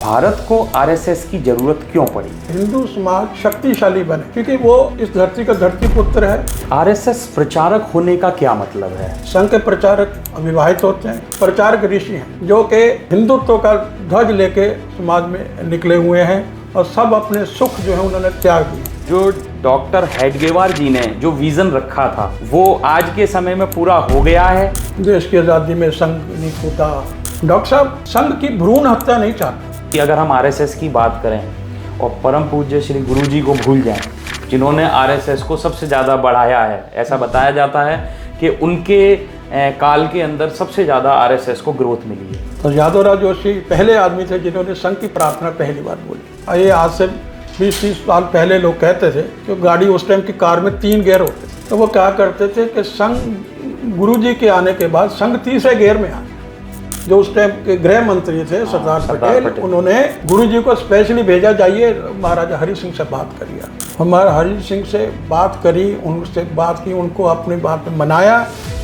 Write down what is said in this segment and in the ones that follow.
भारत को आरएसएस की जरूरत क्यों पड़ी? हिंदू समाज शक्तिशाली बने क्योंकि वो इस धरती का धरती पुत्र है। आरएसएस प्रचारक होने का क्या मतलब है? संघ के प्रचारक अविवाहित होते हैं, प्रचारक ऋषि हैं जो कि हिंदुत्व का ध्वज लेके समाज में निकले हुए हैं और सब अपने सुख जो है उन्होंने त्याग दिए। जो डॉक्टर हेडगेवार जी ने जो विजन रखा था वो आज के समय में पूरा हो गया है। देश की आज़ादी में संघ नहीं टूटा। डॉक्टर साहब संघ की भ्रूण हत्या नहीं चाहते कि अगर हम आरएसएस की बात करें और परम पूज्य श्री गुरु जी को भूल जाएं, जिन्होंने आरएसएस को सबसे ज़्यादा बढ़ाया है, ऐसा बताया जाता है कि उनके काल के अंदर सबसे ज़्यादा आरएसएस को ग्रोथ मिली है। तो यादवराव जोशी पहले आदमी थे जिन्होंने संघ की प्रार्थना पहली बार बोली। ये आज से 20-30 साल पहले लोग कहते थे कि गाड़ी उस टाइम की कार में 3 गियर होते, तो वो क्या करते थे कि संघ गुरु जी के आने के बाद संघ तीसरे गियर में आ। जो उस टाइम के गृह मंत्री थे सरदार पटेल, उन्होंने गुरु जी को स्पेशली भेजा, जाइए महाराजा हरि सिंह से बात करिए। हमारा हरि सिंह से बात करी, उनसे बात की, उनको अपनी बात में मनाया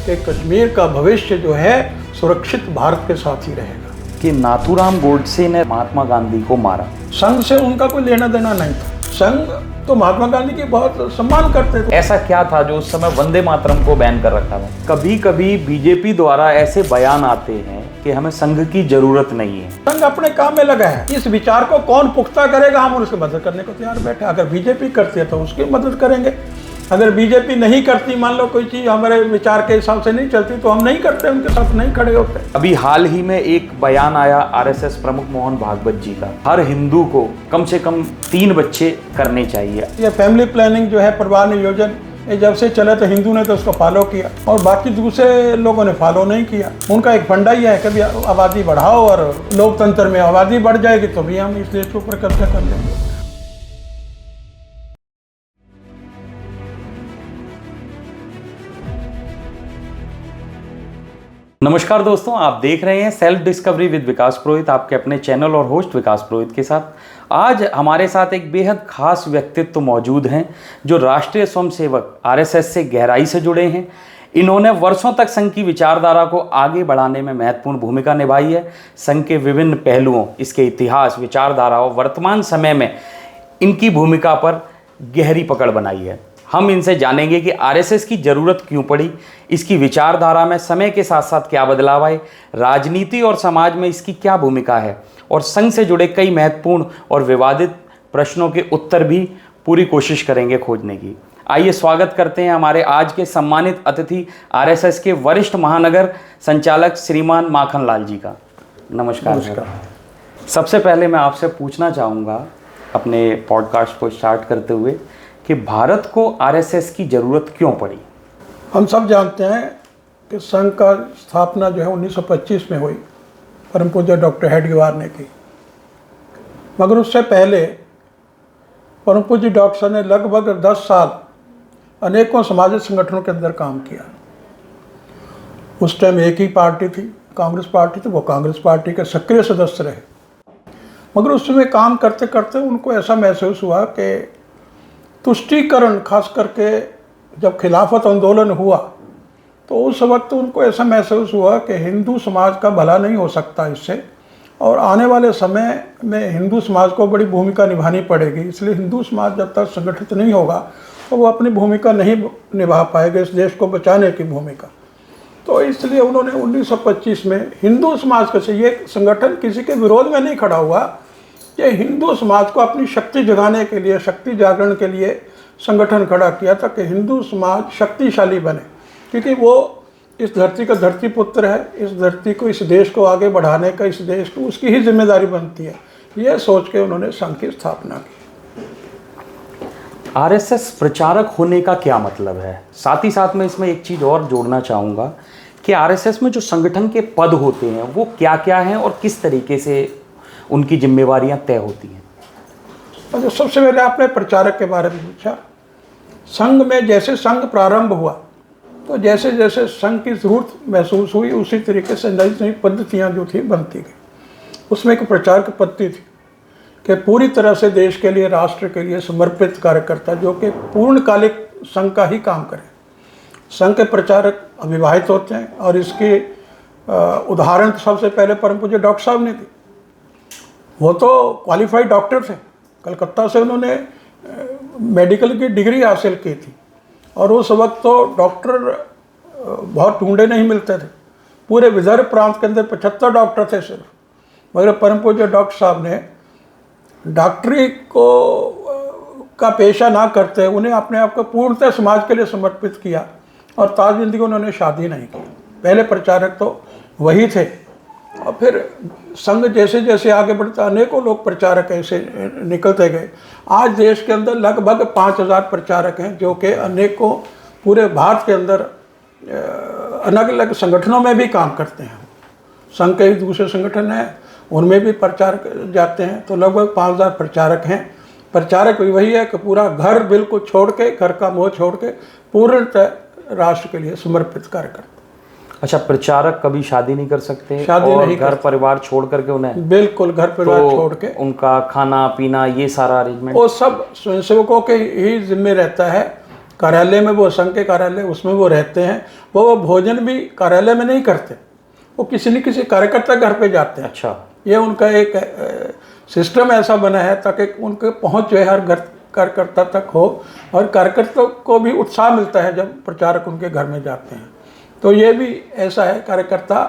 कि कश्मीर का भविष्य जो है सुरक्षित भारत के साथ ही रहेगा। कि नाथूराम गोडसे ने महात्मा गांधी को मारा। संघ से उनका कोई लेना देना नहीं था। संघ तो महात्मा गांधी की बहुत सम्मान करते थे। ऐसा क्या था जो उस समय वंदे मातरम को बैन कर रखा था? कभी कभी बीजेपी द्वारा ऐसे बयान आते हैं कि हमें संघ की जरूरत नहीं है। संघ अपने काम में लगा है। इस विचार को कौन पुख्ता करेगा, हम उसकी मदद करने को तैयार बैठे। अगर बीजेपी करती है तो उसकी मदद करेंगे। अगर बीजेपी नहीं करती, मान लो कोई चीज़ हमारे विचार के हिसाब से नहीं चलती, तो हम नहीं करते, उनके साथ नहीं खड़े होते। अभी हाल ही में एक बयान आया आरएसएस प्रमुख मोहन भागवत जी का, हर हिंदू को कम से कम 3 बच्चे करने चाहिए। ये फैमिली प्लानिंग जो है, परिवार नियोजन, ये जब से चले तो हिंदू ने तो उसको फॉलो किया और बाकी दूसरे लोगों ने फॉलो नहीं किया। उनका एक फंडा ही है कि भी आबादी बढ़ाओ और लोकतंत्र में आबादी बढ़ जाएगी तो भी हम इस देश के ऊपर कब्जा कर लेंगे। नमस्कार दोस्तों, आप देख रहे हैं सेल्फ डिस्कवरी विद विकास पुरोहित, आपके अपने चैनल और होस्ट विकास पुरोहित के साथ। आज हमारे साथ एक बेहद खास व्यक्तित्व मौजूद हैं जो राष्ट्रीय स्वयंसेवक आरएसएस से गहराई से जुड़े हैं। इन्होंने वर्षों तक संघ की विचारधारा को आगे बढ़ाने में महत्वपूर्ण भूमिका निभाई है। संघ के विभिन्न पहलुओं, इसके इतिहास, विचारधारा और वर्तमान समय में इनकी भूमिका पर गहरी पकड़ बनाई है। हम इनसे जानेंगे कि आरएसएस की ज़रूरत क्यों पड़ी, इसकी विचारधारा में समय के साथ साथ क्या बदलाव आए, राजनीति और समाज में इसकी क्या भूमिका है और संघ से जुड़े कई महत्वपूर्ण और विवादित प्रश्नों के उत्तर भी पूरी कोशिश करेंगे खोजने की। आइए स्वागत करते हैं हमारे आज के सम्मानित अतिथि आरएसएस के वरिष्ठ महानगर संचालक श्रीमान माखन लाल जी का। नमस्कार। सबसे पहले मैं आपसे पूछना चाहूँगा अपने पॉडकास्ट को स्टार्ट करते हुए कि भारत को आरएसएस की ज़रूरत क्यों पड़ी? हम सब जानते हैं कि संघ का स्थापना जो है 1925 में हुई, परम पूज्य डॉक्टर हेडगेवार ने की। मगर उससे पहले परम पूज्य डॉक्टर ने लगभग 10 साल अनेकों सामाजिक संगठनों के अंदर काम किया। उस टाइम एक ही पार्टी थी, कांग्रेस पार्टी थी, वो कांग्रेस पार्टी के सक्रिय सदस्य रहे। मगर उसमें काम करते करते उनको ऐसा महसूस हुआ कि तुष्टीकरण, खास करके जब खिलाफत आंदोलन हुआ तो उस वक्त उनको ऐसा महसूस हुआ कि हिंदू समाज का भला नहीं हो सकता इससे, और आने वाले समय में हिंदू समाज को बड़ी भूमिका निभानी पड़ेगी। इसलिए हिंदू समाज जब तक संगठित नहीं होगा तो वो अपनी भूमिका नहीं निभा पाएगा, इस देश को बचाने की भूमिका। तो इसलिए उन्होंने 1925 में हिंदू समाज का, ये संगठन किसी के विरोध में नहीं खड़ा हुआ, ये हिंदू समाज को अपनी शक्ति जगाने के लिए, शक्ति जागरण के लिए संगठन खड़ा किया था कि हिंदू समाज शक्तिशाली बने क्योंकि वो इस धरती का धरती पुत्र है। इस धरती को, इस देश को आगे बढ़ाने का, इस देश को उसकी ही जिम्मेदारी बनती है। ये सोच के उन्होंने संघ की स्थापना की। आरएसएस प्रचारक होने का क्या मतलब है? साथ ही साथ मैं इसमें एक चीज़ और जोड़ना चाहूँगा कि आरएसएस में जो संगठन के पद होते हैं वो क्या क्या हैं और किस तरीके से उनकी जिम्मेवारियां तय होती हैं? तो सबसे पहले आपने प्रचारक के बारे में पूछा। संघ में जैसे संघ प्रारंभ हुआ तो जैसे जैसे संघ की ज़रूरत महसूस हुई उसी तरीके से नई नई पद्धतियाँ जो थी बनती गई। उसमें एक प्रचारक पद्धति थी कि पूरी तरह से देश के लिए, राष्ट्र के लिए समर्पित कार्यकर्ता जो कि पूर्णकालिक संघ का ही काम करें। संघ के प्रचारक अविवाहित होते हैं और इसके उदाहरण सबसे पहले परम पूज्य डॉक्टर साहब ने दी। वो तो क्वालिफाइड डॉक्टर थे, कलकत्ता से उन्होंने मेडिकल की डिग्री हासिल की थी, और उस वक्त तो डॉक्टर बहुत ढूंढे नहीं मिलते थे। पूरे विदर्भ प्रांत के अंदर 75 डॉक्टर थे सिर्फ, मगर परम पूज्य डॉक्टर साहब ने डॉक्टरी को का पेशा ना करते उन्हें अपने आप को पूर्णतः समाज के लिए समर्पित किया, और ताज जिंदगी उन्होंने शादी नहीं की। पहले प्रचारक तो वही थे, और फिर संघ जैसे जैसे आगे बढ़ता अनेकों लोग प्रचारक ऐसे निकलते गए। आज देश के अंदर लगभग 5000 प्रचारक हैं, जो कि अनेकों पूरे भारत के अंदर अलग अलग संगठनों में भी काम करते हैं। संघ के दूसरे संगठन हैं, उनमें भी प्रचारक जाते हैं, तो लगभग 5000 प्रचारक हैं। प्रचारक भी वही है कि पूरा घर बिल्कुल छोड़ के, घर का मोह छोड़ के पूर्णतः राष्ट्र के लिए समर्पित कार्य करते। अच्छा, प्रचारक कभी शादी नहीं कर सकते, शादी और नहीं घर परिवार छोड़ करके उन्हें, बिल्कुल घर परिवार तो छोड़ के उनका खाना पीना ये सारा अरेंजमेंट वो सब स्वयंसेवकों के ही जिम्मे रहता है। कार्यालय में, वो संघ के कार्यालय उसमें वो रहते हैं, वो भोजन भी कार्यालय में नहीं करते, वो किसी न किसी कार्यकर्ता घर पे जाते हैं। अच्छा, ये उनका एक सिस्टम ऐसा बना है ताकि उनके पहुंच जो है हर घर कार्यकर्ता तक हो, और कार्यकर्ता को भी उत्साह मिलता है जब प्रचारक उनके घर में जाते हैं। तो ये भी ऐसा है, कार्यकर्ता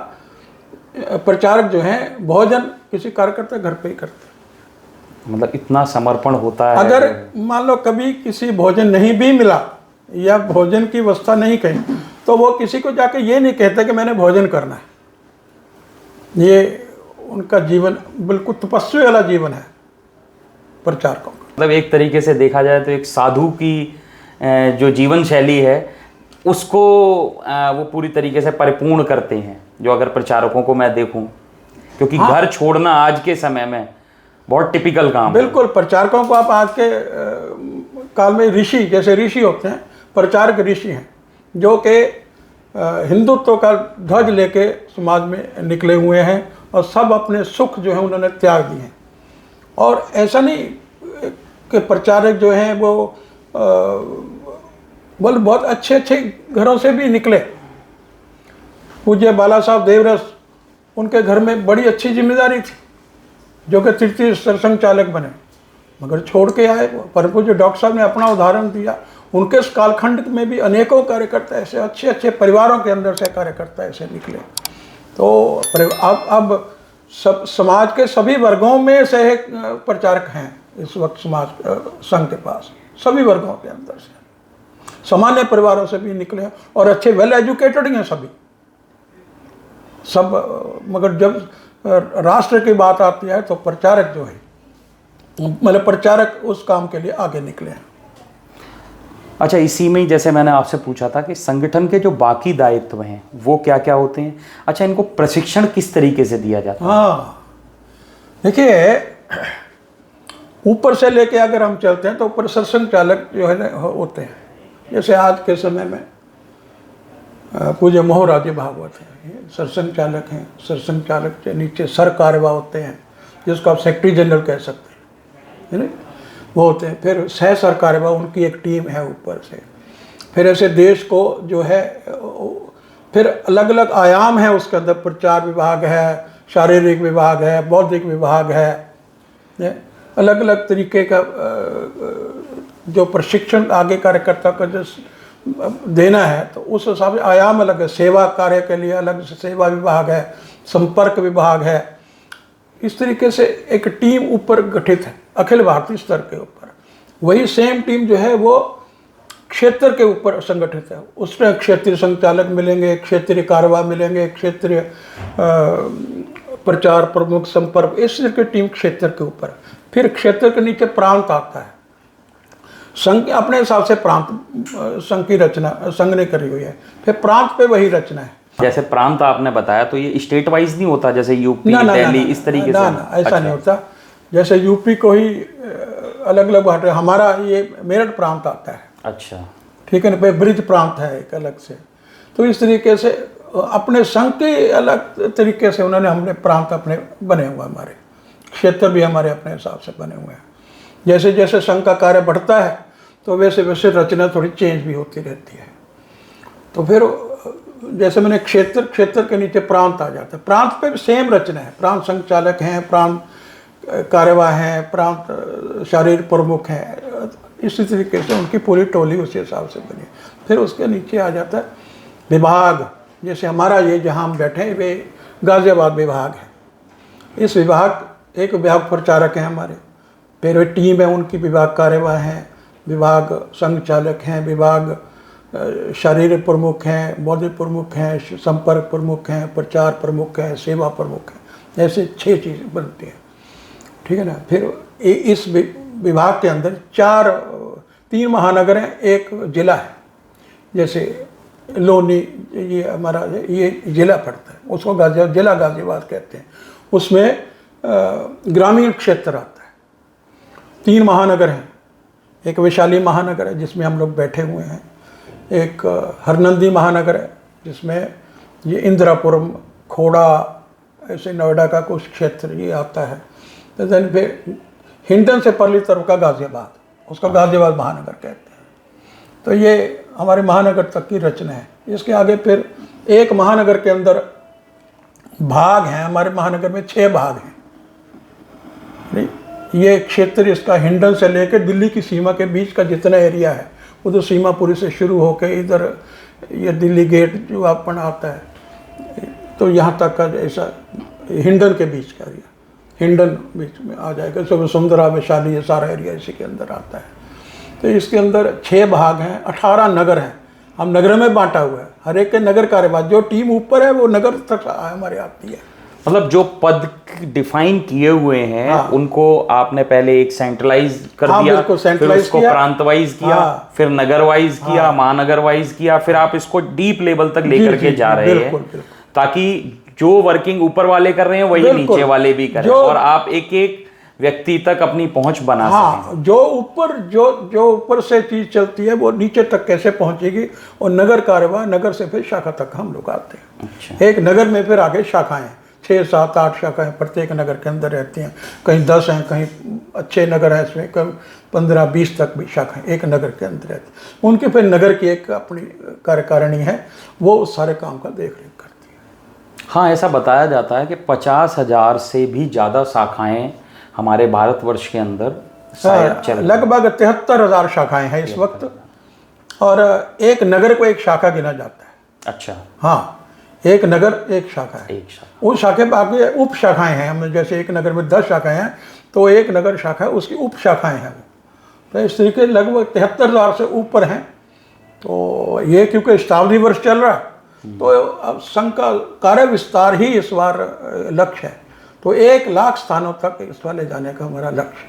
प्रचारक जो हैं भोजन किसी कार्यकर्ता घर पे ही करते हैं। मतलब इतना समर्पण होता है। अगर मान लो कभी किसी भोजन नहीं भी मिला या भोजन की व्यवस्था नहीं कही, तो वो किसी को जाके ये नहीं कहते कि मैंने भोजन करना है। ये उनका जीवन बिल्कुल तपस्वी वाला जीवन है प्रचारकों का। मतलब एक तरीके से देखा जाए तो एक साधु की जो जीवन शैली है उसको वो पूरी तरीके से परिपूर्ण करते हैं, जो अगर प्रचारकों को मैं देखूं, क्योंकि घर छोड़ना आज के समय में बहुत टिपिकल काम है। बिल्कुल, प्रचारकों को आप आज के काल में ऋषि, जैसे ऋषि होते हैं, प्रचारक ऋषि हैं, जो कि हिंदुत्व का ध्वज लेके समाज में निकले हुए हैं, और सब अपने सुख जो है उन्होंने त्याग दिए हैं। और ऐसा नहीं कि प्रचारक जो हैं वो बोल बहुत अच्छे अच्छे घरों से भी निकले। पूज्य बाला साहब देवरस, उनके घर में बड़ी अच्छी जिम्मेदारी थी, जो कि तृतीय सरसंघ चालक बने, मगर छोड़ के आए। परम पूज्य डॉक्टर साहब ने अपना उदाहरण दिया। उनके इस कालखंड में भी अनेकों कार्यकर्ता ऐसे अच्छे अच्छे परिवारों के अंदर से कार्यकर्ता ऐसे निकले। तो अब सब समाज के सभी वर्गों में से एक प्रचारक हैं इस वक्त समाज संघ के पास, सभी वर्गों के अंदर से, सामान्य परिवारों से भी निकले, और अच्छे वेल एजुकेटेड हैं सभी सब। मगर जब राष्ट्र की बात आती है तो प्रचारक जो है, मतलब प्रचारक उस काम के लिए आगे निकले हैं। अच्छा, इसी में ही जैसे मैंने आपसे पूछा था कि संगठन के जो बाकी दायित्व हैं वो क्या क्या होते हैं। अच्छा, इनको प्रशिक्षण किस तरीके से दिया जाता है? हाँ, देखिए, ऊपर से लेके अगर हम चलते हैं तो ऊपर सरसंघ चालक जो है होते हैं। जैसे आज के समय में पूज्य मोहराजी भागवत है, सरसंघ चालक हैं। सरसंघ चालक के नीचे सर कार्यवाह होते हैं, जिसको आप सेक्रेटरी जनरल कह सकते हैं, वो होते हैं। फिर सह सर कार्यवाह, उनकी एक टीम है ऊपर से। फिर ऐसे देश को जो है, फिर अलग अलग आयाम है उसके अंदर, प्रचार विभाग है, शारीरिक विभाग है, बौद्धिक विभाग है, अलग अलग तरीके का जो प्रशिक्षण आगे कार्यकर्ता का जो देना है, तो उस हिसाब से आयाम अलग है। सेवा कार्य के लिए अलग से सेवा विभाग है, संपर्क विभाग है। इस तरीके से एक टीम ऊपर गठित है अखिल भारतीय स्तर के ऊपर। वही सेम टीम जो है वो क्षेत्र के ऊपर संगठित है। उसमें क्षेत्रीय संचालक मिलेंगे, क्षेत्रीय कार्यवाह मिलेंगे, क्षेत्रीय प्रचार प्रमुख, संपर्क, इस तरह की टीम क्षेत्र के ऊपर। फिर क्षेत्र के नीचे प्रांत आता है। संघ अपने हिसाब से प्रांत, संघ की रचना संघ ने करी हुई है, फिर प्रांत पे वही रचना है। जैसे प्रांत आपने बताया, तो ये स्टेट वाइज नहीं होता, जैसे यूपी, दिल्ली, इस तरीके से? ना, ऐसा नहीं होता। जैसे यूपी को ही अलग अलग बांट, हमारा ये मेरठ प्रांत आता है। अच्छा, ठीक है ना, पे ब्रिज प्रांत है एक अलग से। तो इस तरीके से अपने संघ के अलग तरीके से उन्होंने, हमने प्रांत अपने बने हुए, हमारे क्षेत्र भी हमारे अपने हिसाब से बने हुए हैं। जैसे जैसे संघ का कार्य बढ़ता है तो वैसे वैसे रचना थोड़ी चेंज भी होती रहती है। तो फिर जैसे मैंने क्षेत्र के नीचे प्रांत आ जाता है। प्रांत पे सेम रचना है, प्रांत संचालक हैं, प्रांत कार्यवाह हैं, प्रांत शारीरिक प्रमुख हैं, इसी तरीके से उनकी पूरी टोली उसी हिसाब से बनी। फिर उसके नीचे आ जाता है विभाग। जैसे हमारा ये जहाँ हम बैठे हैं वे गाज़ियाबाद विभाग है। इस विभाग एक विभाग प्रचारक हैं हमारे, फिर वे टीम है उनकी, विभाग कार्यवाह हैं, विभाग संघ चालक हैं, विभाग शारीरिक प्रमुख हैं, बौद्धिक प्रमुख हैं, संपर्क प्रमुख हैं, प्रचार प्रमुख हैं, सेवा प्रमुख हैं। ऐसे 6 चीज़ें बनती हैं, ठीक है ना। फिर इस विभाग के अंदर 3 महानगर हैं, 1 जिला है। जैसे लोनी ये हमारा ये जिला पड़ता है, उसको जिला गाज़ियाबाद कहते हैं। उसमें ग्रामीण क्षेत्र आता है। 3 महानगर हैं, एक वैशाली महानगर है जिसमें हम लोग बैठे हुए हैं, एक हरनंदी महानगर है जिसमें ये इंदिरापुरम, खोड़ा, ऐसे नोएडा का कुछ क्षेत्र ये आता है। तो देन फिर हिंडन से परली तरफ का गाज़ियाबाद, उसका गाज़ियाबाद महानगर कहते हैं। तो ये हमारे महानगर तक की रचना है। इसके आगे फिर एक महानगर के अंदर भाग हैं। हमारे महानगर में 6 भाग हैं। ये क्षेत्र इसका हिंडन से लेकर दिल्ली की सीमा के बीच का जितना एरिया है, उधर सीमापुरी से शुरू होकर इधर ये दिल्ली गेट जो अपन आता है, तो यहाँ तक का ऐसा हिंडन के बीच का एरिया, हिंडन बीच में आ जाएगा। सब सुंदरा, वैशाली, ये सारा एरिया इसी के अंदर आता है। तो इसके अंदर 6 भाग हैं, 18 नगर हैं। हम नगर में बांटा हुआ है, हर एक के नगर कार्यवाह, जो टीम ऊपर है वो नगर तक हमारे आती है। मतलब जो पद डिफाइन किए हुए हैं, हाँ। उनको आपने पहले एक सेंट्रलाइज कर हाँ, दिया, बिल्कुल, फिर centralize उसको किया। प्रांत वाइज किया, हाँ। फिर नगर वाइज किया, महानगर वाइज किया, फिर आप इसको डीप लेवल तक लेकर के जा रहे हैं, बिल्कुल। ताकि जो वर्किंग ऊपर वाले कर रहे हैं वही बिल्कुल। नीचे वाले भी करें, और आप एक एक व्यक्ति तक अपनी पहुंच बना सकें। हाँ, जो ऊपर से चीज चलती है वो नीचे तक कैसे पहुंचेगी, और नगर कार्यवाह, नगर से फिर शाखा तक हम लोग आते हैं। अच्छा। एक नगर में फिर आगे शाखाएं, 6, 7, 8 शाखाएं प्रत्येक नगर के अंदर रहती हैं। कहीं 10 हैं, कहीं अच्छे नगर हैं, इसमें कहीं 15, 20 तक भी शाखाएं एक नगर के अंदर रहती हैं। उनके फिर नगर की एक अपनी कार्यकारिणी है, वो उस सारे काम का देख रेख करती है। हाँ, ऐसा बताया जाता है कि 50,000 से भी ज़्यादा शाखाएं हमारे भारतवर्ष के अंदर शायद चल, लगभग 73,000 शाखाएं हैं इस वक्त, और एक नगर को एक शाखा गिना जाता है। अच्छा। हाँ, एक नगर एक शाखा है। एक शाखा, उस शाखे पर आगे उप शाखाएं हैं। हम जैसे एक नगर में 10 शाखाएं हैं, तो एक नगर शाखा है, उसकी उप शाखाएं हैं वो। तो इस तरीके लगभग 73,000 से ऊपर हैं। तो ये क्योंकि शताब्दी वर्ष चल रहा है, तो अब संघ का कार्य विस्तार ही इस बार लक्ष्य है। तो 1 लाख स्थानों तक इस बार ले जाने का हमारा लक्ष्य।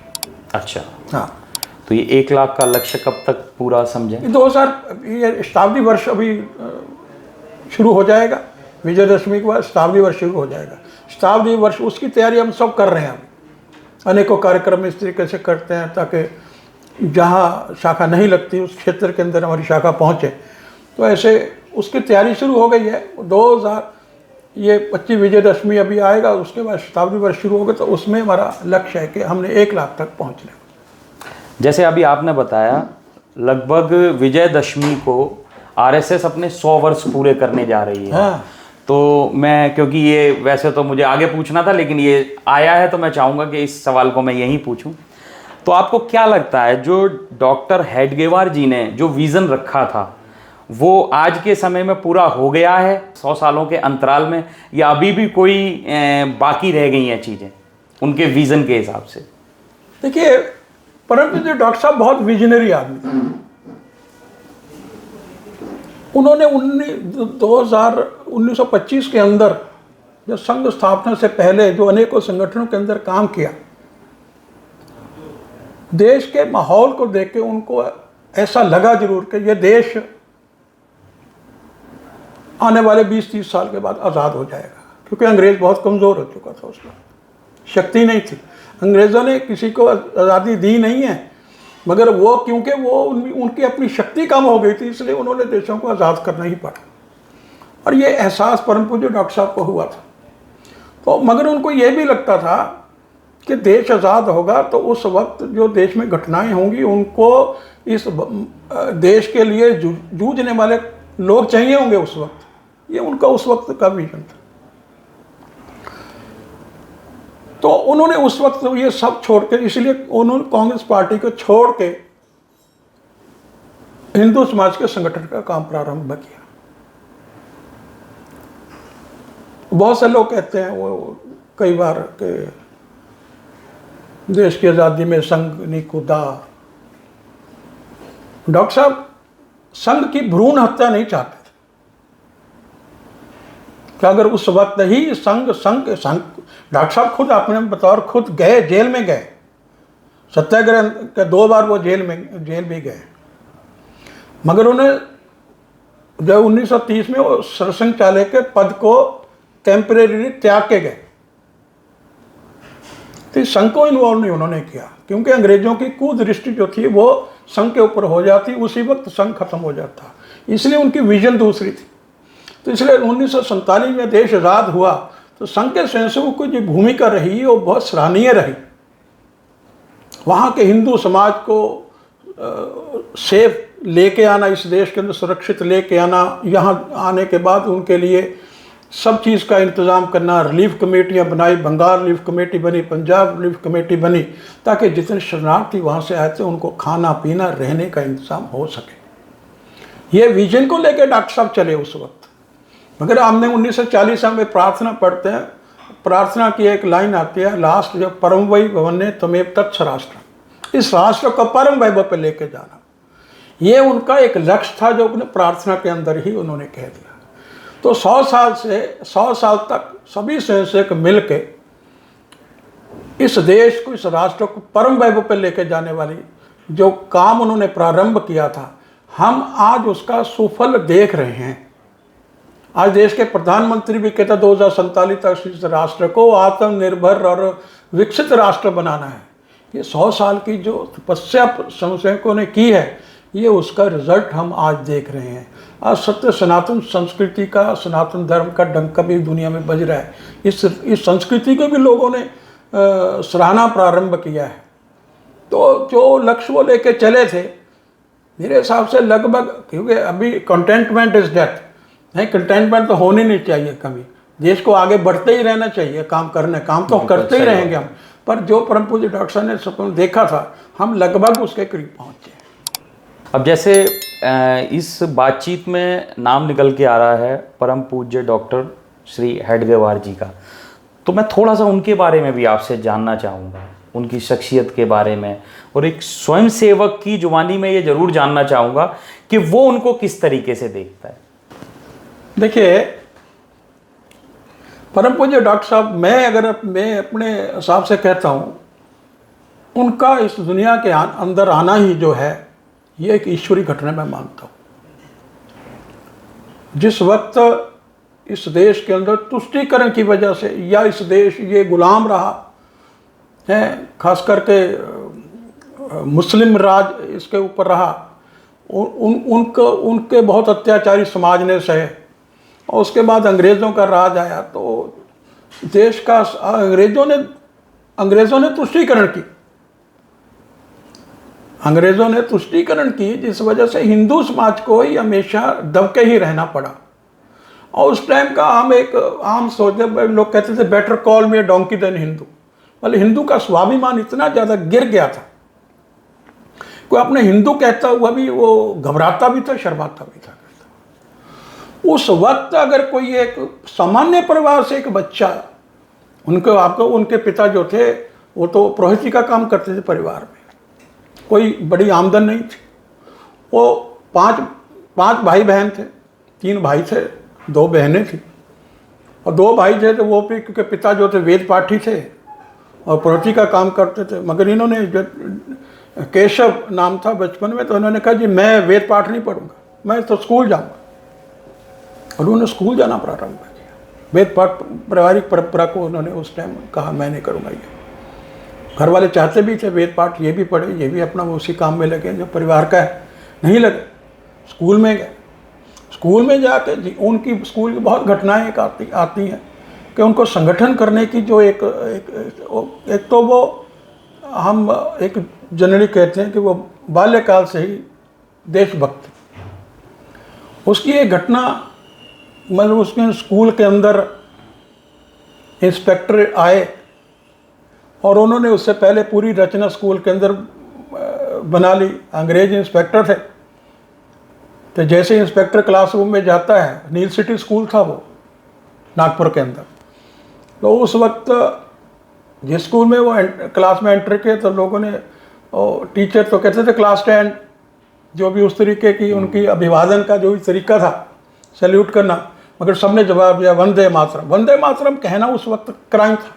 अच्छा। हाँ, तो ये 1 लाख का लक्ष्य कब तक पूरा समझें? 2000 ये शताब्दी वर्ष अभी शुरू हो जाएगा, विजयदशमी के बाद शताब्दी वर्ष शुरू हो जाएगा। शताब्दी वर्ष उसकी तैयारी हम सब कर रहे हैं। अभी अनेकों कार्यक्रम इस तरीके से करते हैं ताकि जहाँ शाखा नहीं लगती उस क्षेत्र के अंदर हमारी शाखा पहुँचे। तो ऐसे उसकी तैयारी शुरू हो गई है। 25 विजयदशमी अभी आएगा, उसके बाद शताब्दी वर्ष शुरू होगा, तो उसमें हमारा लक्ष्य है कि हमने 1 लाख तक पहुँचना। जैसे अभी आपने बताया, लगभग विजयदशमी को आरएसएस अपने 100 वर्ष पूरे करने जा रही है। हाँ। तो मैं, क्योंकि ये वैसे तो मुझे आगे पूछना था, लेकिन ये आया है तो मैं चाहूँगा कि इस सवाल को मैं यहीं पूछूं। तो आपको क्या लगता है, जो डॉक्टर हेडगेवार जी ने जो विज़न रखा था, वो आज के समय में पूरा हो गया है 100 सालों के अंतराल में, या अभी भी कोई बाकी रह गई हैं चीज़ें उनके विज़न के हिसाब से? देखिए, परंतु जो डॉक्टर साहब बहुत विजनरी आदमी थे। उन्होंने 1925 के अंदर जो संघ स्थापना से पहले जो अनेकों संगठनों के अंदर काम किया, देश के माहौल को देख के उनको ऐसा लगा जरूर कि यह देश आने वाले 20-30 साल के बाद आज़ाद हो जाएगा, क्योंकि अंग्रेज़ बहुत कमज़ोर हो चुका था, उस वक्त शक्ति नहीं थी। अंग्रेज़ों ने किसी को आज़ादी दी नहीं है, मगर वो क्योंकि वो उनकी अपनी शक्ति कम हो गई थी, इसलिए उन्होंने देशों को आज़ाद करना ही पड़ा। और ये एहसास परम पूज्य डॉक्टर साहब को हुआ था। तो मगर उनको ये भी लगता था कि देश आज़ाद होगा तो उस वक्त जो देश में घटनाएं होंगी, उनको इस देश के लिए जूझने वाले लोग चाहिए होंगे उस वक्त। ये उनका उस वक्त का विजन था। तो उन्होंने उस वक्त ये सब छोड़ के, इसलिए उन्होंने कांग्रेस पार्टी को छोड़ के हिंदू समाज के संगठन का काम प्रारंभ किया। बहुत से लोग कहते हैं वो कई बार कि देश की आज़ादी में संघ नहीं कूदा। डॉक्टर साहब संघ की भ्रूण हत्या नहीं चाहते थे कि अगर उस वक्त ही संघ डॉक्टर साहब खुद अपने बतौर खुद गए, जेल में गए, सत्याग्रह के 2 बार वो जेल भी गए, मगर उन्हें जब 1930 में वो सरसंघ चालक के पद को टेम्परेरी त्याग के गए, तो संघ को इन्वॉल्व नहीं उन्होंने किया, क्योंकि अंग्रेजों की कुदृष्टि जो थी वो संघ के ऊपर हो जाती, उसी वक्त संघ खत्म हो जाता, इसलिए उनकी विजन दूसरी थी। तो इसलिए 1947 में देश आज़ाद हुआ तो संघ के स्वयंसेवकों की जो भूमिका रही वो बहुत सराहनीय रही। वहाँ के हिंदू समाज को सेफ लेके आना, इस देश के अंदर सुरक्षित लेके आना, यहाँ आने के बाद उनके लिए सब चीज़ का इंतज़ाम करना, रिलीफ कमेटियाँ बनाई, बंगाल रिलीफ कमेटी बनी, पंजाब रिलीफ कमेटी बनी, ताकि जितने शरणार्थी वहाँ से आए थे उनको खाना पीना रहने का इंतज़ाम हो सके। ये विजन को लेकर डॉक्टर साहब चले उस वक्त। मगर हमने 1940 में प्रार्थना पढ़ते हैं, प्रार्थना की एक लाइन आती है लास्ट, जो परम वै भवने तमेव तत्स राष्ट्र, इस राष्ट्र को परम वैभव पर लेके जाना, ये उनका एक लक्ष्य था जो उन्हें प्रार्थना के अंदर ही उन्होंने कह दिया। तो 100 साल तक सभी स्वयंसेवक मिलके इस देश को, इस राष्ट्र को परम वैभव पर लेके जाने वाली जो काम उन्होंने प्रारंभ किया था, हम आज उसका सुफल देख रहे हैं। आज देश के प्रधानमंत्री भी कहते 2047 तक इस राष्ट्र को आत्मनिर्भर और विकसित राष्ट्र बनाना है। ये 100 साल की जो तपस्या स्वयंसेवकों ने की है, ये उसका रिजल्ट हम आज देख रहे हैं। आज सत्य सनातन संस्कृति का, सनातन धर्म का डंका भी दुनिया में बज रहा है। इस संस्कृति को भी लोगों ने सराहना प्रारंभ किया है। तो जो लक्ष्य वो लेके चले थे, मेरे हिसाब से लगभग, क्योंकि अभी कंटेंटमेंट इज डेथ, नहीं, कंटेंटमेंट तो होनी नहीं चाहिए कभी, देश को आगे बढ़ते ही रहना चाहिए, काम तो करते ही रहेंगे हम, पर जो परम पूज्य डॉक्टर साहब ने सपना देखा था, हम लगभग उसके करीब पहुँचे। अब जैसे इस बातचीत में नाम निकल के आ रहा है परम पूज्य डॉक्टर श्री हेडगेवार जी का, तो मैं थोड़ा सा उनके बारे में भी आपसे जानना चाहूँगा, उनकी शख्सियत के बारे में, और एक स्वयंसेवक की जुबानी में ये जरूर जानना चाहूँगा कि वो उनको किस तरीके से देखता है। देखिए, परम पूज्य डॉक्टर साहब, मैं अपने हिसाब से कहता हूँ, उनका इस दुनिया के अंदर आना ही जो है, ये एक ईश्वरी घटना मैं मानता हूँ। जिस वक्त इस देश के अंदर तुष्टीकरण की वजह से, या इस देश ये गुलाम रहा है, खास करके मुस्लिम राज इसके ऊपर रहा, उनके बहुत अत्याचारी समाज ने सहे, और उसके बाद अंग्रेज़ों का राज आया, तो देश का अंग्रेज़ों ने तुष्टीकरण की, जिस वजह से हिंदू समाज को ही हमेशा दबके ही रहना पड़ा। और उस टाइम का आम सोचते लोग कहते थे, better call me donkey than Hindu, मतलब हिंदू का स्वाभिमान इतना ज़्यादा गिर गया था, कोई अपने हिंदू कहता हुआ भी वो घबराता भी था, शर्माता भी था। उस वक्त अगर कोई एक सामान्य परिवार से एक बच्चा, उनके पिता जो थे वो तो पुरोहिती का काम करते थे, परिवार में कोई बड़ी आमदन नहीं थी, वो पांच भाई बहन थे, 3 भाई थे, 2 बहनें थी, और 2 भाई थे तो वो भी, क्योंकि पिता जो थे वेद पाठी थे और पुरोहिती का काम करते थे, मगर इन्होंने जो केशव नाम था बचपन में, तो उन्होंने कहा जी मैं वेद पाठ नहीं पढ़ूंगा, मैं तो स्कूल जाऊंगा, और उन्होंने स्कूल जाना प्रारंभ किया। वेद पाठ पारिवारिक परंपरा को उन्होंने उस टाइम कहा मैं नहीं करूँगा। ये घर वाले चाहते भी थे वेद पाठ ये भी पढ़े, ये भी अपना उसी काम में लगे जो परिवार का है, नहीं लगे, स्कूल में गए। स्कूल में जाके उनकी स्कूल की बहुत घटनाएं आती हैं कि उनको संगठन करने की जो एक तो वो हम एक जनरली कहते हैं कि वो बाल्यकाल से ही देशभक्त, उसकी एक घटना, मतलब उसके स्कूल के अंदर इंस्पेक्टर आए और उन्होंने उससे पहले पूरी रचना स्कूल के अंदर बना ली। अंग्रेज इंस्पेक्टर थे, तो जैसे इंस्पेक्टर क्लासरूम में जाता है, नील सिटी स्कूल था वो नागपुर के अंदर, तो उस वक्त जिस स्कूल में वो क्लास में एंटर किए तो लोगों ने, टीचर तो कहते थे क्लास 10, जो भी उस तरीके की उनकी अभिवादन का जो भी तरीका था, सैल्यूट करना, मगर सबने जवाब दिया वंदे मातरम। वंदे मातरम कहना उस वक्त क्राइम था।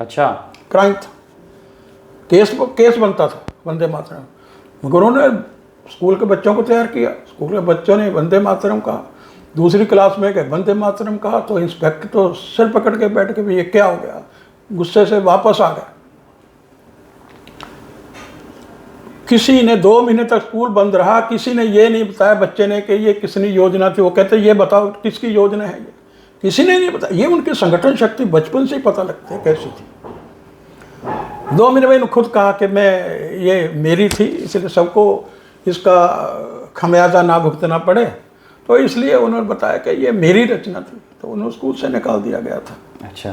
अच्छा, क्राइम था, केस बनता था वंदे मातरम। मगर उन्होंने स्कूल के बच्चों को तैयार किया। स्कूल के बच्चों ने वंदे मातरम कहा, दूसरी क्लास में गए, वंदे मातरम कहा, तो इंस्पेक्टर तो सिर पकड़ के बैठ के भी ये क्या हो गया, गुस्से से वापस आ गया। किसी ने 2 महीने तक स्कूल बंद रहा, किसी ने ये नहीं बताया बच्चे ने कि ये किसनी योजना थी। वो कहते ये बताओ किसकी योजना है ये, किसी ने नहीं बताया। ये उनकी संगठन शक्ति बचपन से ही पता लगती है कैसी थी। 2 महीने में खुद कहा कि मैं, ये मेरी थी, इसलिए सबको इसका खमियाजा ना भुगतना पड़े, तो इसलिए उन्होंने बताया कि ये मेरी रचना थी, तो उन्हें स्कूल से निकाल दिया गया था। अच्छा,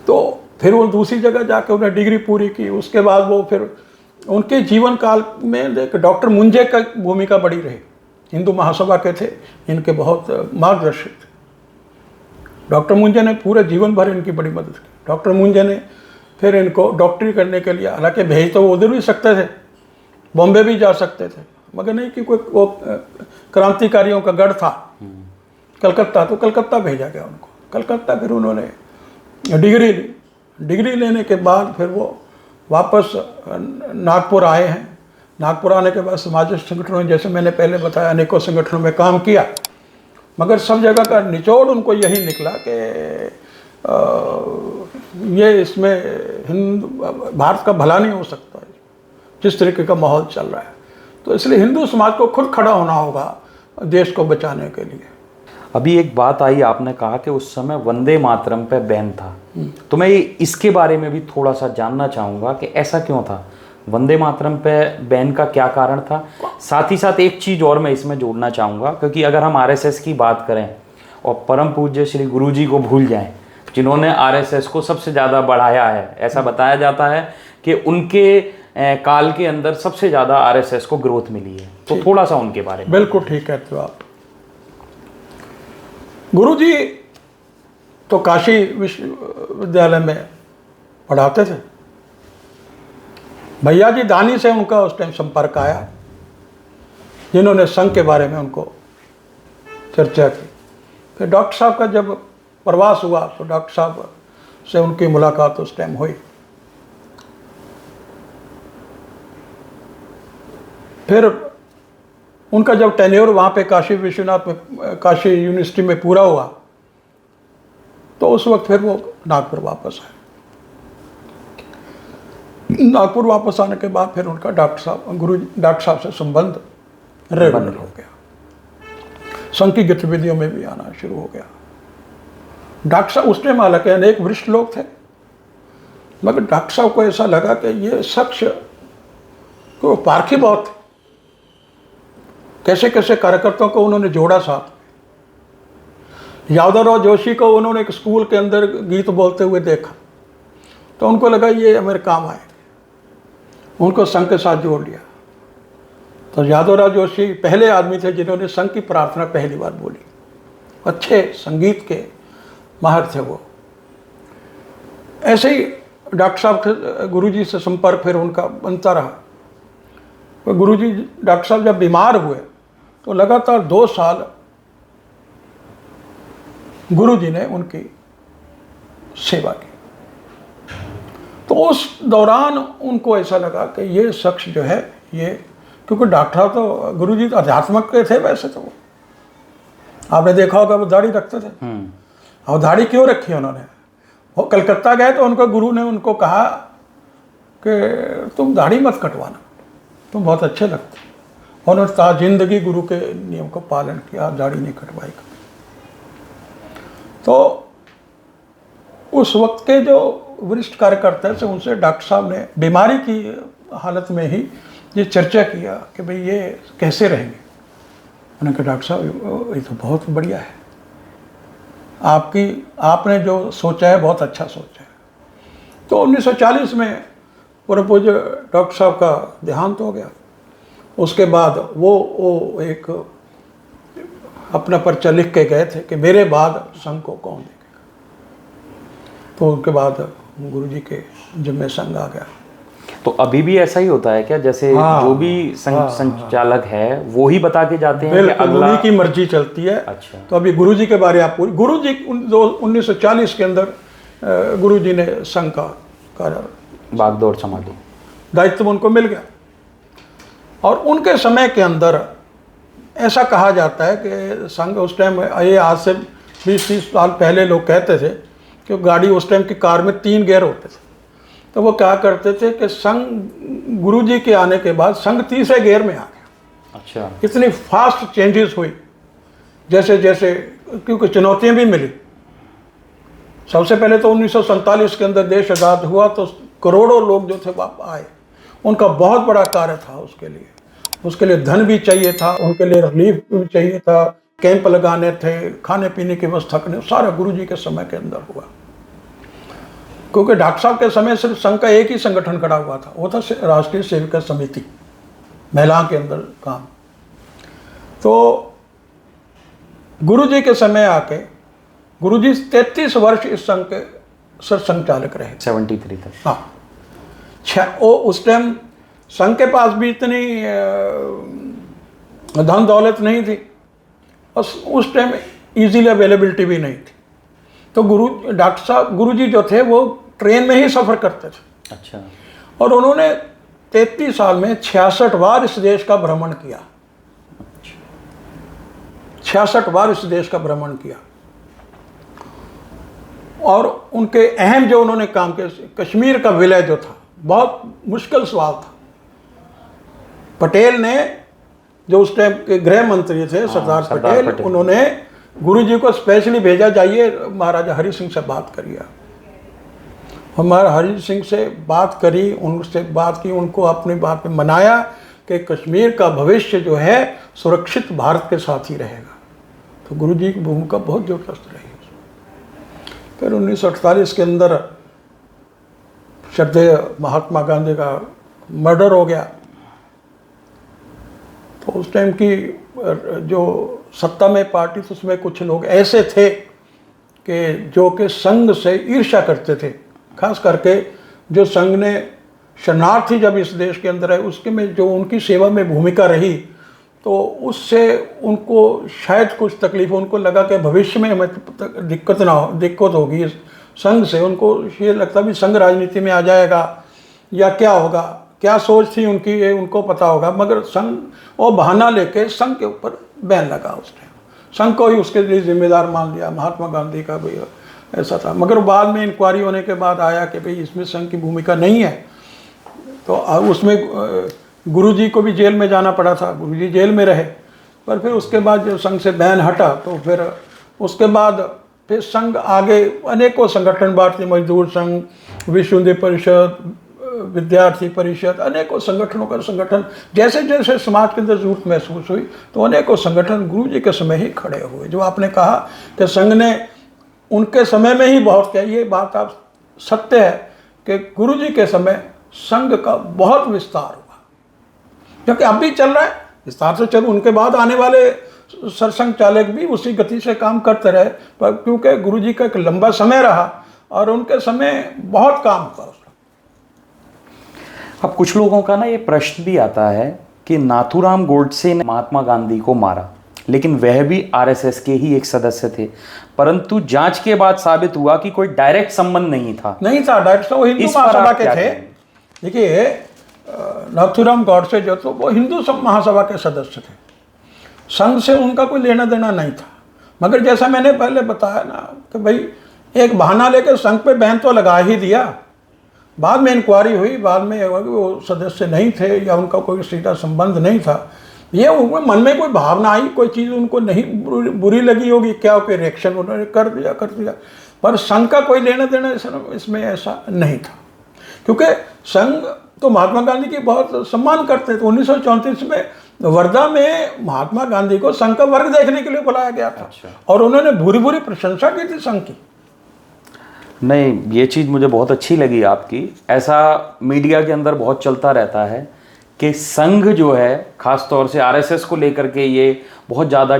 तो फिर वो दूसरी जगह जाके उन्हें डिग्री पूरी की। उसके बाद वो फिर उनके जीवन काल में देख डॉक्टर मुंजे का भूमिका बड़ी रही। हिंदू महासभा के थे, इनके बहुत मार्गदर्शक थे। डॉक्टर मुंजे ने पूरे जीवन भर इनकी बड़ी मदद की। डॉक्टर मुंजे ने फिर इनको डॉक्टरी करने के लिए, हालांकि भेज तो वो उधर भी सकते थे, बॉम्बे भी जा सकते थे, मगर नहीं कि कोई वो क्रांतिकारियों का गढ़ था कलकत्ता, तो कलकत्ता भेजा गया उनको। कलकत्ता फिर उन्होंने डिग्री ली। डिग्री लेने के बाद फिर वो वापस नागपुर आए हैं। नागपुर आने के बाद सामाजिक संगठनों, जैसे मैंने पहले बताया, अनेकों संगठनों में काम किया, मगर सब जगह का निचोड़ उनको यही निकला कि ये इसमें भारत का भला नहीं हो सकता जिस तरीके का माहौल चल रहा है। तो इसलिए हिंदू समाज को खुद खड़ा होना होगा देश को बचाने के लिए। अभी एक बात आई, आपने कहा कि उस समय वंदे मातरम पे बैन था, तो मैं इसके बारे में भी थोड़ा सा जानना चाहूँगा कि ऐसा क्यों था, वंदे मातरम पे बैन का क्या कारण था। साथ ही साथ एक चीज़ और मैं इसमें जोड़ना चाहूँगा, क्योंकि अगर हम आरएसएस की बात करें और परम पूज्य श्री गुरुजी को भूल जाएं, जिन्होंने आरएसएस को सबसे ज़्यादा बढ़ाया है, ऐसा बताया जाता है कि उनके काल के अंदर सबसे ज़्यादा आरएसएस को ग्रोथ मिली है, तो थोड़ा सा उनके बारे में। बिल्कुल ठीक कहते हो आप। गुरुजी तो काशी विश्वविद्यालय में पढ़ाते थे। भैया जी दानी से उनका उस टाइम संपर्क आया, जिन्होंने संघ के बारे में उनको चर्चा की। फिर डॉक्टर साहब का जब प्रवास हुआ तो डॉक्टर साहब से उनकी मुलाकात उस टाइम हुई। फिर उनका जब टेन्योर वहाँ पे काशी विश्वनाथ में, काशी यूनिवर्सिटी में पूरा हुआ, तो उस वक्त फिर वो नागपुर वापस आए। नागपुर वापस आने के बाद फिर उनका डॉक्टर साहब से संबंध रेगुलर हो गया। संघ की गतिविधियों में भी आना शुरू हो गया। डॉक्टर साहब उस टाइम, हालांकि अनेक वरिष्ठ लोग थे, मगर डॉक्टर साहब को ऐसा लगा कि ये शख्स को पारखी बहुत थे। कैसे कैसे कार्यकर्ताओं को उन्होंने जोड़ा साथ। यादवराव जोशी को उन्होंने एक स्कूल के अंदर गीत बोलते हुए देखा, तो उनको लगा ये मेरे काम आए, उनको संघ के साथ जोड़ लिया। तो यादवराव जोशी पहले आदमी थे जिन्होंने संघ की प्रार्थना पहली बार बोली। अच्छे संगीत के माहिर थे वो। ऐसे ही डॉक्टर साहब के गुरुजी से संपर्क फिर उनका बनता रहा। तो गुरुजी, डॉक्टर साहब जब बीमार हुए तो लगातार 2 साल गुरुजी ने उनकी सेवा की। तो उस दौरान उनको ऐसा लगा कि ये शख्स जो है, ये, क्योंकि डॉक्टर तो गुरुजी तो अध्यात्मक के थे वैसे तो वो, आपने देखा होगा वो दाढ़ी रखते थे। और दाढ़ी क्यों रखी उन्होंने? वो कलकत्ता गए तो उनको गुरु ने उनको कहा कि तुम दाढ़ी मत कटवाना, तुम बहुत अच्छे लगते। और उन्होंने ता जिंदगी गुरु के नियम को पालन किया, दाढ़ी नहीं कटवाई कभी। तो उस वक्त के जो वरिष्ठ कार्यकर्ता थे उनसे डॉक्टर साहब ने बीमारी की हालत में ही ये चर्चा किया कि भाई ये कैसे रहेंगे। उन्होंने कहा डॉक्टर साहब ये तो बहुत बढ़िया है, आपने जो सोचा है बहुत अच्छा सोचा है। तो 1940 में परम पूज्य डॉक्टर साहब का देहांत हो गया। उसके बाद वो एक अपना पर्चा लिख के गए थे कि मेरे बाद संघ को कौन देखेगा। तो उसके बाद गुरुजी के जिम्मे संघ आ गया। तो अभी भी ऐसा ही होता है क्या, जैसे हाँ, जो भी संचालक है वो ही बता के जाते हैं कि अगला उन्हीं की मर्जी चलती है। अच्छा। तो अभी गुरुजी के बारे आप पूरी गुरुजी 1940 के अंदर गुरुजी ने संघ का बागडोर संभाली, दायित्व उनको मिल गया। और उनके समय के अंदर ऐसा कहा जाता है कि संघ उस टाइम, ये आज से 20-30 साल पहले लोग कहते थे कि गाड़ी उस टाइम की कार में 3 गियर होते थे। तो वो क्या करते थे कि संघ गुरुजी के आने के बाद संघ तीसरे गियर में आ गया। अच्छा। इतनी फास्ट चेंजेस हुई जैसे जैसे, क्योंकि चुनौतियां भी मिली। सबसे पहले तो 1947 के अंदर देश आज़ाद हुआ तो करोड़ों लोग जो थे वहाँ आए। उनका बहुत बड़ा कार्य था उसके लिए धन भी चाहिए था, उनके लिए रिलीफ भी चाहिए था, कैंप लगाने थे, खाने पीने की व्यवस्था करने, सारा गुरुजी के समय के अंदर हुआ। क्योंकि डॉक्टर साहब के समय सिर्फ संघ का एक ही संगठन खड़ा हुआ था, वो था राष्ट्रीय सेविका समिति, महिलाओं के अंदर काम। तो गुरुजी के समय आके गुरुजी 33 वर्ष इस संघ के सरसंघचालक रहे। 73 तक। हाँ, वो उस टाइम संघ के पास भी इतनी धन दौलत नहीं थी और उस टाइम इजीली अवेलेबिलिटी भी नहीं थी। तो डॉक्टर साहब गुरुजी जो थे वो ट्रेन में ही सफ़र करते थे। अच्छा। और उन्होंने 33 साल में 66 बार इस देश का भ्रमण किया। 66 बार इस देश का भ्रमण किया। और उनके अहम जो उन्होंने काम किया, कश्मीर का विलय जो था, बहुत मुश्किल सवाल था। पटेल ने, जो उस टाइम के गृह मंत्री थे, सरदार पटेल, उन्होंने गुरुजी को स्पेशली भेजा, जाइए महाराजा हरि सिंह से बात करिए। हमारा हरि सिंह से बात करी, उनसे बात की, उनको अपनी बात में मनाया कि कश्मीर का भविष्य जो है सुरक्षित भारत के साथ ही रहेगा। तो गुरुजी की भूमिका बहुत जबरदस्त रही। फिर 1948 के अंदर श्रद्धेय महात्मा गांधी का मर्डर हो गया। तो उस टाइम की जो सत्ता में पार्टी थी, उसमें कुछ लोग ऐसे थे कि जो कि संघ से ईर्ष्या करते थे। खास करके जो संघ ने शरणार्थी जब इस देश के अंदर है, उसके में जो उनकी सेवा में भूमिका रही, तो उससे उनको शायद कुछ तकलीफ, उनको लगा कि भविष्य में हमें दिक्कत होगी संघ से। उनको ये लगता भी संघ राजनीति में आ जाएगा या क्या होगा, क्या सोच थी उनकी, ये उनको पता होगा। मगर संघ वो बहाना लेके संघ के ऊपर बैन लगा। उस टाइम संघ को ही उसके लिए जिम्मेदार मान लिया। महात्मा गांधी का भी ऐसा था। मगर बाद में इंक्वायरी होने के बाद आया कि भाई इसमें संघ की भूमिका नहीं है। तो उसमें गुरुजी को भी जेल में जाना पड़ा था, गुरुजी जेल में रहे। पर फिर उसके बाद जब संघ से बैन हटा, तो फिर उसके बाद फिर संघ आगे अनेकों संगठन, भारतीय मजदूर संघ, विश्व हिंदू परिषद, विद्यार्थी परिषद, अनेकों संगठनों का संगठन, जैसे जैसे समाज के अंदर जरूरत महसूस हुई, तो अनेकों संगठन गुरुजी के समय ही खड़े हुए। जो आपने कहा कि संघ ने उनके समय में ही बहुत किया, ये बात आप सत्य है कि गुरुजी के समय संघ का बहुत विस्तार हुआ, क्योंकि अब भी चल रहा है विस्तार से। चल उनके बाद आने वाले सरसंघ चालक भी उसी गति से काम करते रहे, पर क्योंकि गुरुजी का एक लंबा समय रहा और उनके समय बहुत काम हुआ उसका। अब कुछ लोगों का ना ये प्रश्न भी आता है कि नाथूराम गोडसे ने महात्मा गांधी को मारा, लेकिन वह भी आरएसएस के ही एक सदस्य थे, परंतु जांच के बाद साबित हुआ कि कोई डायरेक्ट संबंध नहीं था। डायरेक्ट, वो हिंदू महासभा के थे। देखिए, नाथूराम गोडसे जो तो वो हिंदू महासभा के सदस्य थे, संघ से उनका कोई लेना देना नहीं था। मगर जैसा मैंने पहले बताया ना कि भाई एक बहाना लेकर संघ पे बैन तो लगा ही दिया। बाद में इंक्वायरी हुई, बाद में वो सदस्य नहीं थे या उनका कोई सीधा संबंध नहीं था। ये उनके मन में कोई भावना आई, कोई चीज़ उनको नहीं बुरी लगी होगी, क्या कोई रिएक्शन उन्होंने कर दिया। पर संघ का कोई लेना देना इसमें ऐसा नहीं था, क्योंकि संघ तो महात्मा गांधी की बहुत सम्मान करते थे। 1934 में वर्धा में महात्मा गांधी को संघ का वर्ग देखने के लिए बुलाया गया था। अच्छा। और उन्होंने भूरी भूरी प्रशंसा की थी संघ की। नहीं, ये चीज़ मुझे बहुत अच्छी लगी आपकी। ऐसा मीडिया के अंदर बहुत चलता रहता है कि संघ जो है, ख़ास तौर से आरएसएस को लेकर के ये बहुत ज़्यादा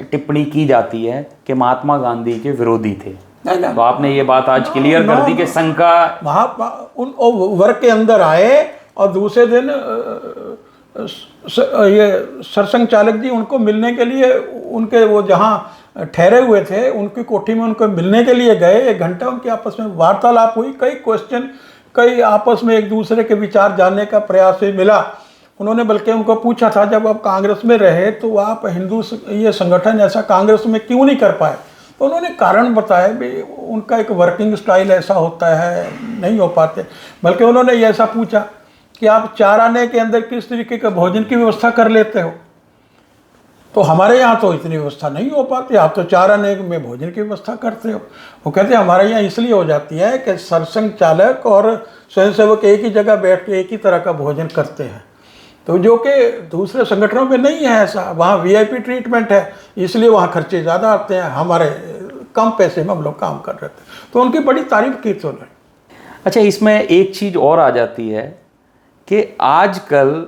टिप्पणी की जाती है कि महात्मा गांधी के विरोधी थे। तो आपने ये बात आज क्लियर कर दी कि संघ का उन वर्ग के अंदर आए और दूसरे दिन ये सरसंघ चालक जी उनको मिलने के लिए, उनके वो जहाँ ठहरे हुए थे उनकी कोठी में उनको मिलने के लिए गए। 1 घंटा उनकी आपस में वार्तालाप हुई, कई क्वेश्चन, कई आपस में एक दूसरे के विचार जानने का प्रयास भी मिला। उन्होंने बल्कि उनको पूछा था, जब आप कांग्रेस में रहे तो आप हिंदू ये संगठन ऐसा कांग्रेस में क्यों नहीं कर पाए? तो उन्होंने कारण बताया भी उनका एक वर्किंग स्टाइल ऐसा होता है, नहीं हो पाते। बल्कि उन्होंने ये ऐसा पूछा कि आप 4 आने के अंदर किस तरीके का भोजन की व्यवस्था कर लेते हो? तो हमारे यहाँ तो इतनी व्यवस्था नहीं हो पाती, आप तो 4 आने में भोजन की व्यवस्था करते हो। वो कहते हैं हमारे यहाँ इसलिए हो जाती है कि सरसंघ चालक और स्वयंसेवक एक ही जगह बैठ के एक ही तरह का भोजन करते हैं, तो जो कि दूसरे संगठनों में नहीं है ऐसा। वहाँ वीआईपी ट्रीटमेंट है, इसलिए वहाँ खर्चे ज़्यादा आते हैं, हमारे कम पैसे में हम लोग काम कर रहे थे। तो उनकी बड़ी तारीफ की तो उन्होंने। अच्छा, इसमें एक चीज़ और आ जाती है कि आजकल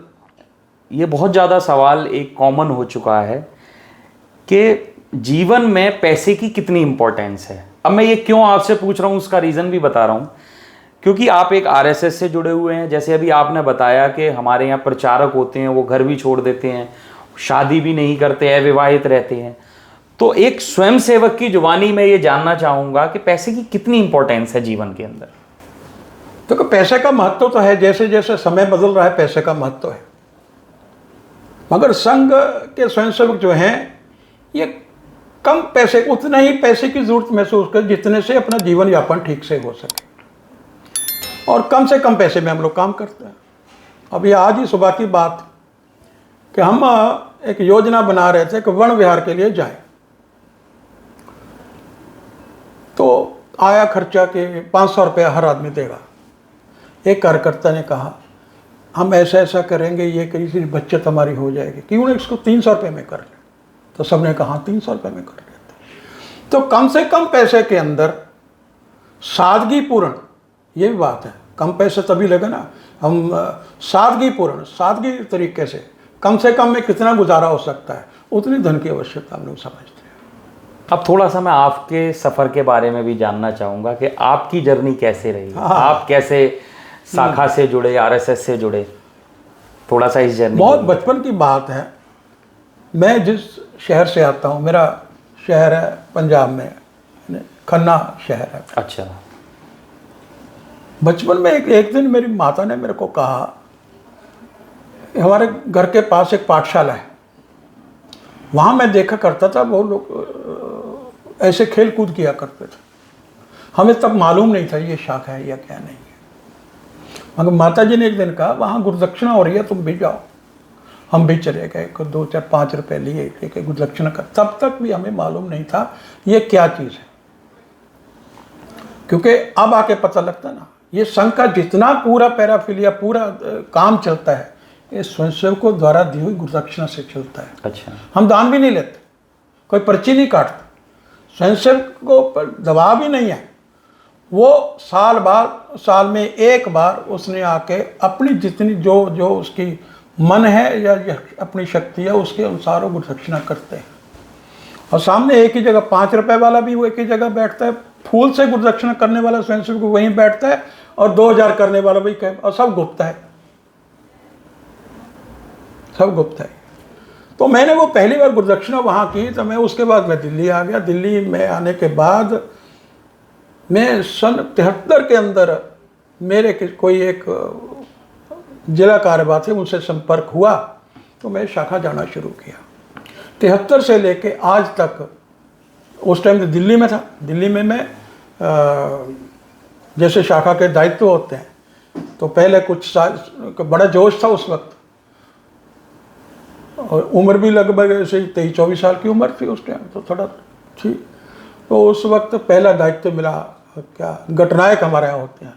ये बहुत ज़्यादा सवाल एक कॉमन हो चुका है कि जीवन में पैसे की कितनी इम्पोर्टेंस है। अब मैं ये क्यों आपसे पूछ रहा हूँ, उसका रीज़न भी बता रहा हूँ। क्योंकि आप एक आरएसएस से जुड़े हुए हैं, जैसे अभी आपने बताया कि हमारे यहाँ प्रचारक होते हैं, वो घर भी छोड़ देते हैं, शादी भी नहीं करते, अविवाहित रहते हैं। तो एक स्वयंसेवक की जुबानी में ये जानना चाहूँगा कि पैसे की कितनी इम्पोर्टेंस है जीवन के अंदर। तो पैसे का महत्व तो है, जैसे जैसे समय बदल रहा है पैसे का महत्व है, मगर संघ के स्वयंसेवक जो हैं ये कम पैसे, उतना ही पैसे की जरूरत महसूस कर जितने से अपना जीवन यापन ठीक से हो सके, और कम से कम पैसे में हम लोग काम करते हैं। अभी आज ही सुबह की बात कि हम एक योजना बना रहे थे कि वन विहार के लिए जाएं, तो आया खर्चा के 500 रुपया हर आदमी देगा। एक कार्यकर्ता ने कहा हम ऐसा ऐसा करेंगे, ये किसी बचत हमारी हो जाएगी, क्यों नहीं इसको 300 रुपये में कर ले? तो सबने कहा 300 रुपये में कर लेते। तो कम से कम पैसे के अंदर सादगीपूर्ण, ये भी बात है, कम पैसे तभी लगे ना, हम सादगीपूर्ण, सादगी तरीके से कम में कितना गुजारा हो सकता है, उतनी धन की आवश्यकता हम लोग समझते हैं। अब थोड़ा सा मैं आपके सफ़र के बारे में भी जानना चाहूँगा कि आपकी जर्नी कैसे रही। आप कैसे शाखा से जुड़े, आरएसएस से जुड़े, थोड़ा सा इस जर्नी। बहुत बचपन की बात है। मैं जिस शहर से आता हूँ, मेरा शहर है पंजाब में, खन्ना शहर है। अच्छा। बचपन में एक दिन मेरी माता ने मेरे को कहा, हमारे घर के पास एक पाठशाला है, वहाँ मैं देखा करता था वो लोग ऐसे खेल कूद किया करते थे। हमें तब मालूम नहीं था ये शाखा है या क्या नहीं है, मगर माता जी ने एक दिन कहा वहाँ गुरुदक्षिणा हो रही है, तुम भी जाओ। हम भी चले गए, 2, 4, 5 रुपये लिए, एक गुरुदक्षिणा का। तब तक भी हमें मालूम नहीं था ये क्या चीज़ है, क्योंकि अब आके पता लगता ना, ये संघ का जितना पूरा पैराफिलिया, पूरा काम चलता है, ये स्वयंसेवकों द्वारा दी हुई गुरुदक्षिणा से चलता है। अच्छा। हम दान भी नहीं लेते, कोई पर्ची नहीं काटते, स्वयंसेवकों पर दबाव भी नहीं है। वो साल में एक बार उसने आके अपनी जितनी जो उसकी मन है या अपनी शक्ति है उसके अनुसार वो गुरुदक्षिणा करते हैं। और सामने एक ही जगह 5 रुपए वाला भी वो एक ही जगह बैठता है, फूल से गुरुदक्षिणा करने वाला स्वयंसेवक वहीं बैठता है, और 2000 करने वाला भी कहे, और सब गुप्त है, सब गुप्त है। तो मैंने वो पहली बार गुरुदक्षिणा वहाँ की, तो मैं उसके बाद मैं दिल्ली आ गया। दिल्ली में आने के बाद मैं सन 73 के अंदर मेरे कोई एक जिला कार्यवाह थे, उनसे संपर्क हुआ, तो मैं शाखा जाना शुरू किया। 73 से लेके आज तक, उस टाइम तो दिल्ली में था, दिल्ली में मैं जैसे शाखा के दायित्व होते हैं, तो पहले कुछ साल बड़ा जोश था उस वक्त, और उम्र भी लगभग ऐसे 23-24 साल की उम्र थी उस टाइम, तो थोड़ा थी। तो उस वक्त पहला दायित्व मिला, क्या गटनायक हमारे यहाँ होते हैं,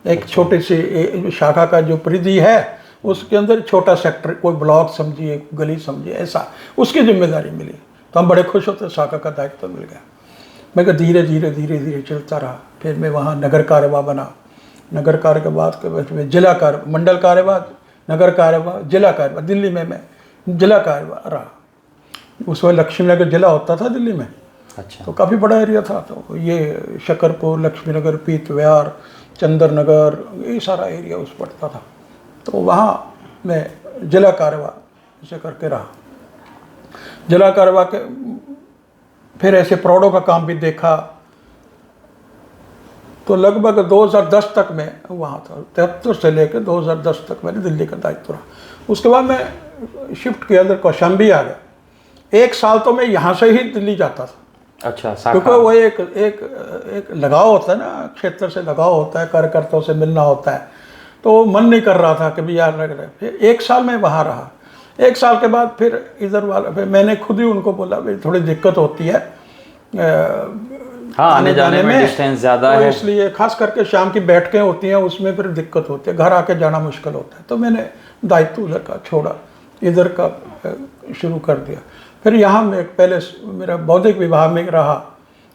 एक छोटी सी शाखा का जो परिधि है उसके अंदर छोटा सेक्टर, कोई ब्लॉक समझिए, गली समझिए, ऐसा उसकी जिम्मेदारी मिली। तो हम बड़े खुश होते, शाखा का दायित्व मिल गया। मैं कहा धीरे धीरे धीरे धीरे चलता रहा। फिर मैं वहाँ नगर कार्यवाह बना, नगर कार्यवाह के बाद में जिला कार्य, मंडल कार्यवाह, नगर कार्यवाह, जिला कार्यवाह। दिल्ली में मैं जिला कार्यवाह रहा। उस वक्त लक्ष्मीनगर जिला होता था दिल्ली में। अच्छा। तो काफ़ी बड़ा एरिया था। तो ये शकरपुर, लक्ष्मीनगर, पीत विहार, चंदर नगर, ये सारा एरिया उस पड़ता था। तो वहाँ मैं जिला कार्यवाह ऐसे करके रहा। जिला कार्यवाह के फिर ऐसे प्रौढ़ों का काम भी देखा। तो लगभग 2010 तक मैं वहाँ था। 73 से लेकर 2010 तक मैंने दिल्ली का दायित्व रहा। उसके बाद मैं शिफ्ट किया, इधर कौशाम्बी आ गया। 1 साल तो मैं यहाँ से ही दिल्ली जाता था। अच्छा। क्योंकि वो एक लगाव होता है ना, क्षेत्र से लगाव होता है, कार्यकर्ताओं से मिलना होता है। तो मन नहीं कर रहा था कि भी यार लग रहा है। फिर 1 साल मैं वहाँ रहा। 1 साल के बाद फिर इधर वाला, फिर मैंने खुद ही उनको बोला भाई थोड़ी दिक्कत होती है हाँ, आने जाने में डिस्टेंस ज़्यादा तो है, इसलिए खास करके शाम की बैठकें होती हैं, उसमें फिर दिक्कत होती है, घर आके जाना मुश्किल होता है। तो मैंने दायित्व उधर का छोड़ा, इधर का शुरू कर दिया। फिर यहाँ मैं पहले मेरा बौद्धिक विभाग में रहा,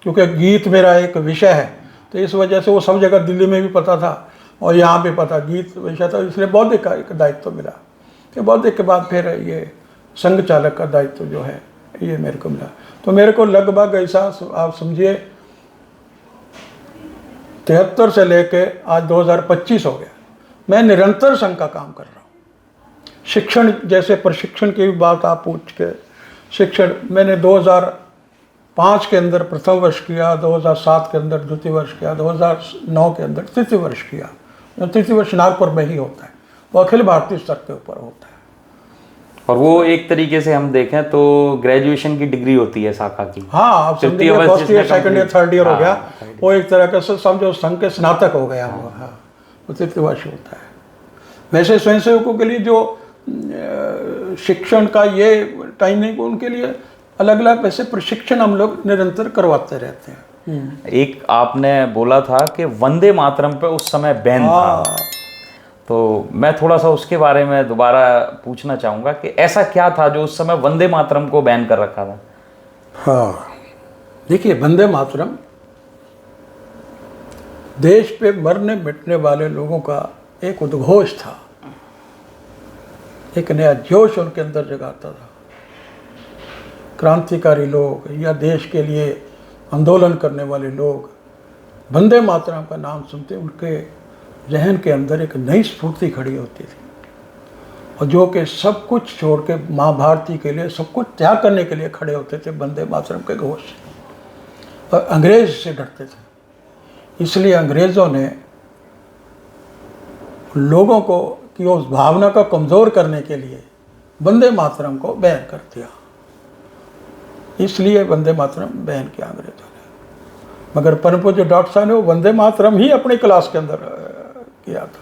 क्योंकि गीत मेरा एक विषय है। तो इस वजह से वो सब जगह दिल्ली में भी पता था और यहाँ भी पता, गीत विषय था, इसलिए बौद्धिक का एक दायित्व मिला। फिर बौद्धिक के बाद फिर ये संघ चालक का दायित्व जो है ये मेरे को मिला। तो मेरे को लगभग ऐसा आप समझिए 73 से लेके आज 2025 हो गया, मैं निरंतर संघ का काम कर रहा हूँ। शिक्षण, जैसे प्रशिक्षण की भी बात आप पूछ के, शिक्षण मैंने 2005 के अंदर प्रथम वर्ष किया, 2007 के अंदर द्वितीय वर्ष किया, 2009 के अंदर तृतीय वर्ष किया। तृतीय वर्ष नागपुर में ही होता है, वो अखिल भारतीय स्तर के ऊपर होता है। और वो एक तरीके से हम देखें तो ग्रेजुएशन की डिग्री होती है शाखा की। हाँ, आप समझिए first year, second year, third year हो गया, वो एक तरह का समझो संघ के स्नातक हो गया वो। हाँ, वो तृतीय वर्ष होता है। वैसे स्वयंसेवकों के लिए जो शिक्षण का ये टाइमिंग, उनके लिए अलग अलग वैसे प्रशिक्षण हम लोग निरंतर करवाते रहते हैं। एक आपने बोला था कि वंदे मातरम पे उस समय बैन था, तो मैं थोड़ा सा उसके बारे में दोबारा पूछना चाहूँगा कि ऐसा क्या था जो उस समय वंदे मातरम को बैन कर रखा था? हाँ, देखिए वंदे मातरम देश पे मरने मिटने वाले लोगों का एक उद्घोष था, एक नया जोश उनके अंदर जगाता था। क्रांतिकारी लोग या देश के लिए आंदोलन करने वाले लोग वंदे मातरम का नाम सुनते उनके जहन के अंदर एक नई स्फूर्ति खड़ी होती थी, और जो कि सब कुछ छोड़ के माँ भारती के लिए सब कुछ त्याग करने के लिए खड़े होते थे वंदे मातरम के घोष से, और अंग्रेज से डरते थे। इसलिए अंग्रेज़ों ने लोगों को कि उस भावना को कमज़ोर करने के लिए वंदे मातरम को बैन कर दिया। इसलिए वंदे मातरम बैन किया अंग्रेज़ों ने। मगर परम पूज्य डॉक्टर साहब ने वो वंदे मातरम ही अपनी क्लास के अंदर किया था।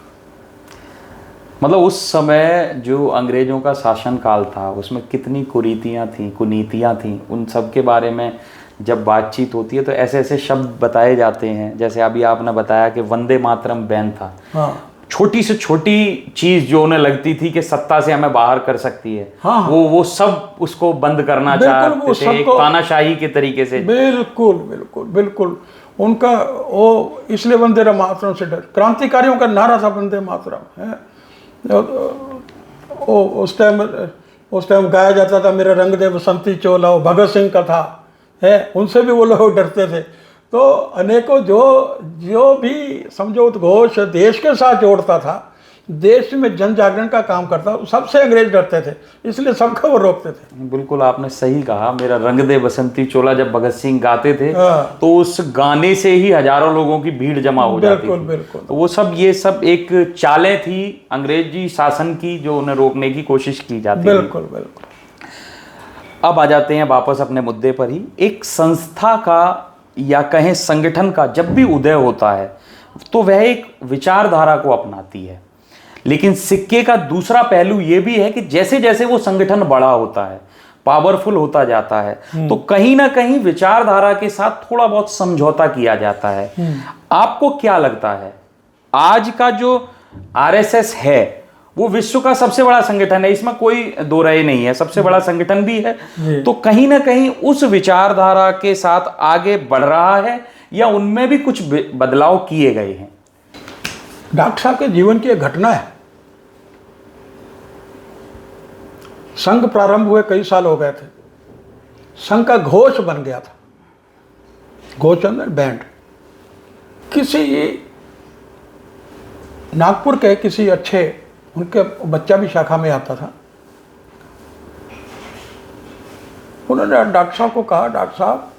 मतलब उस समय जो अंग्रेजों का शासनकाल था उसमें कितनी कुरीतियाँ थीं, कुनीतियाँ थीं, उन सब के बारे में जब बातचीत होती है तो ऐसे ऐसे शब्द बताए जाते हैं। जैसे अभी आपने बताया कि वंदे मातरम बैन था। हाँ, छोटी से छोटी चीज जो उन्हें लगती थी कि सत्ता से हमें बाहर कर सकती है, हाँ, वो सब उसको बंद करना चाहते थे, एक तानाशाही के तरीके से। बिल्कुल बिल्कुल बिल्कुल उनका वो, इसलिए वंदे मातरम से डर। क्रांतिकारियों का नारा था वंदे मातरम है। उस टाइम गाया जाता था मेरा रंग दे बसंती चोला, वो भगत सिंह का था है, उनसे भी वो लोग डरते थे। तो अनेकों जो भी समझो उद्घोष देश के साथ जोड़ता था, देश में जन जागरण का काम करता, सबसे अंग्रेज डरते थे, इसलिए सबको वो रोकते थे। बिल्कुल आपने सही कहा। मेरा रंग दे बसंती चोला जब भगत सिंह गाते थे तो उस गाने से ही हजारों लोगों की भीड़ जमा हो जाती थी। बिल्कुल। तो वो सब ये सब एक चालें थी अंग्रेजी शासन की जो उन्हें रोकने की कोशिश की जाती थी। बिल्कुल बिल्कुल। अब आ जाते हैं वापस अपने मुद्दे पर ही। एक संस्था का या कहें संगठन का जब भी उदय होता है तो वह एक विचारधारा को अपनाती है, लेकिन सिक्के का दूसरा पहलू यह भी है कि जैसे जैसे वो संगठन बड़ा होता है, पावरफुल होता जाता है, तो कहीं ना कहीं विचारधारा के साथ थोड़ा बहुत समझौता किया जाता है। आपको क्या लगता है आज का जो आरएसएस है वो विश्व का सबसे बड़ा संगठन है, इसमें कोई दो राय नहीं है, सबसे बड़ा संगठन भी है। तो कहीं ना कहीं उस विचारधारा के साथ आगे बढ़ रहा है या उनमें भी कुछ बदलाव किए गए हैं? डॉक्टर साहब के जीवन की एक घटना है। संघ प्रारंभ हुए कई साल हो गए थे, संघ का घोष बन गया था, घोष अंदर बैंड। किसी नागपुर के किसी अच्छे, उनके बच्चा भी शाखा में आता था, उन्होंने डॉक्टर साहब को कहा, डॉक्टर साहब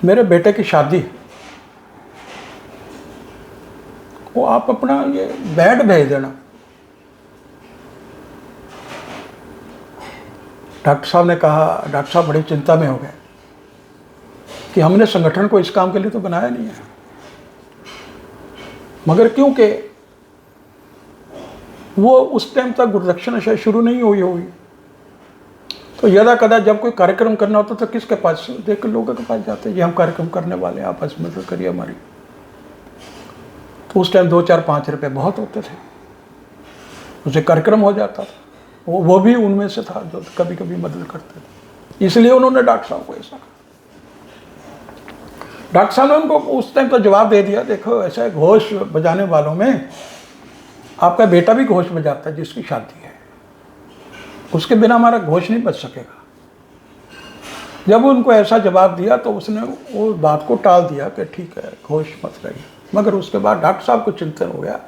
मेरे बेटे की शादी है, वो आप अपना ये बैंड भेज देना। डॉक्टर साहब ने कहा, डॉक्टर साहब बड़ी चिंता में हो गए कि हमने संगठन को इस काम के लिए तो बनाया नहीं है, मगर क्योंकि वो उस टाइम तक गुरुदक्षिणा शायद शुरू नहीं हुई होगी, तो यदा कदा जब कोई कार्यक्रम करना होता तो किसके पास, देख लोगों के पास जाते, ये हम कार्यक्रम करने वाले हैं, आपस में मदद करिए हमारी। तो उस टाइम 2, 4, 5 रुपये बहुत होते थे, उसे कार्यक्रम हो जाता था। वो भी उनमें से था जो कभी कभी मदद करते थे, इसलिए उन्होंने डॉक्टर साहब को ऐसा कहा। डॉक्टर साहब ने उनको उस टाइम तो जवाब दे दिया, देखो ऐसा घोष बजाने वालों में आपका बेटा भी घोष बजाता है जिसकी शादी है, उसके बिना हमारा घोष नहीं बज सकेगा। जब उनको ऐसा जवाब दिया तो उसने वो बात को टाल दिया कि ठीक है घोष मत रहिए। मगर उसके बाद डॉक्टर साहब को चिंतन हो गया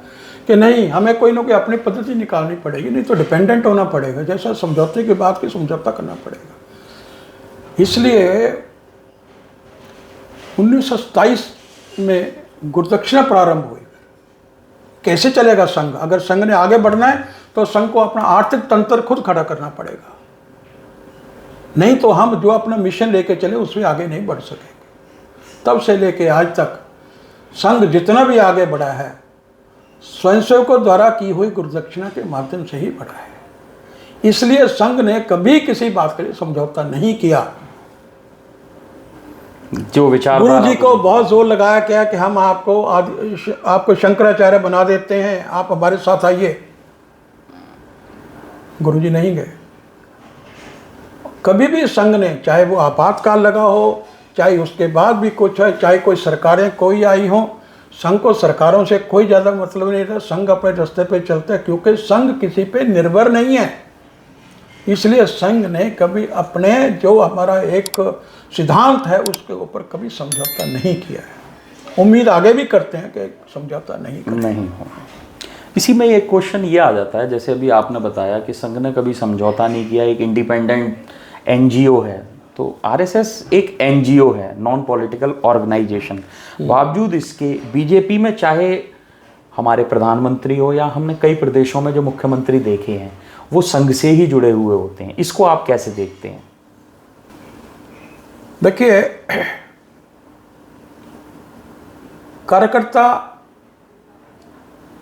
कि नहीं, हमें कोई ना कोई अपनी पद्धति निकालनी पड़ेगी, नहीं तो डिपेंडेंट होना पड़ेगा, जैसा समझौते की बात की समझौता करना पड़ेगा। इसलिए 1927 में गुरुदक्षिणा प्रारंभ हुई। कैसे चलेगा संघ? अगर संघ ने आगे बढ़ना है तो संघ को अपना आर्थिक तंत्र खुद खड़ा करना पड़ेगा, नहीं तो हम जो अपना मिशन लेके चले उसमें आगे नहीं बढ़ सकेंगे। तब से लेके आज तक संघ जितना भी आगे बढ़ा है स्वयंसेवकों द्वारा की हुई गुरुदक्षिणा के माध्यम से ही बढ़ा है। इसलिए संघ ने कभी किसी बात के लिए समझौता नहीं किया। जो विचार गुरु जी को बहुत जोर लगाया क्या कि हम आपको शंकराचार्य बना देते हैं, आप हमारे साथ आइए। गुरु जी नहीं गए। कभी भी संघ ने, चाहे वो आपातकाल लगा हो, चाहे उसके बाद भी कुछ है, चाहे कोई सरकारें कोई आई हो, संघ को सरकारों से कोई ज़्यादा मतलब नहीं था। संघ अपने रास्ते पे चलते हैं क्योंकि संघ किसी पे निर्भर नहीं है। इसलिए संघ ने कभी अपने जो हमारा एक सिद्धांत है उसके ऊपर कभी समझौता नहीं किया है। उम्मीद आगे भी करते हैं कि समझौता नहीं हो। इसी में एक क्वेश्चन ये आ जाता है, जैसे अभी आपने बताया कि संघ ने कभी समझौता नहीं किया, एक इंडिपेंडेंट एनजीओ है, तो आरएसएस एक एनजीओ है, नॉन पॉलिटिकल ऑर्गेनाइजेशन। बावजूद इसके बीजेपी में चाहे हमारे प्रधानमंत्री हो या हमने कई प्रदेशों में जो मुख्यमंत्री देखे हैं वो संघ से ही जुड़े हुए होते हैं। इसको आप कैसे देखते हैं? देखिए, कार्यकर्ता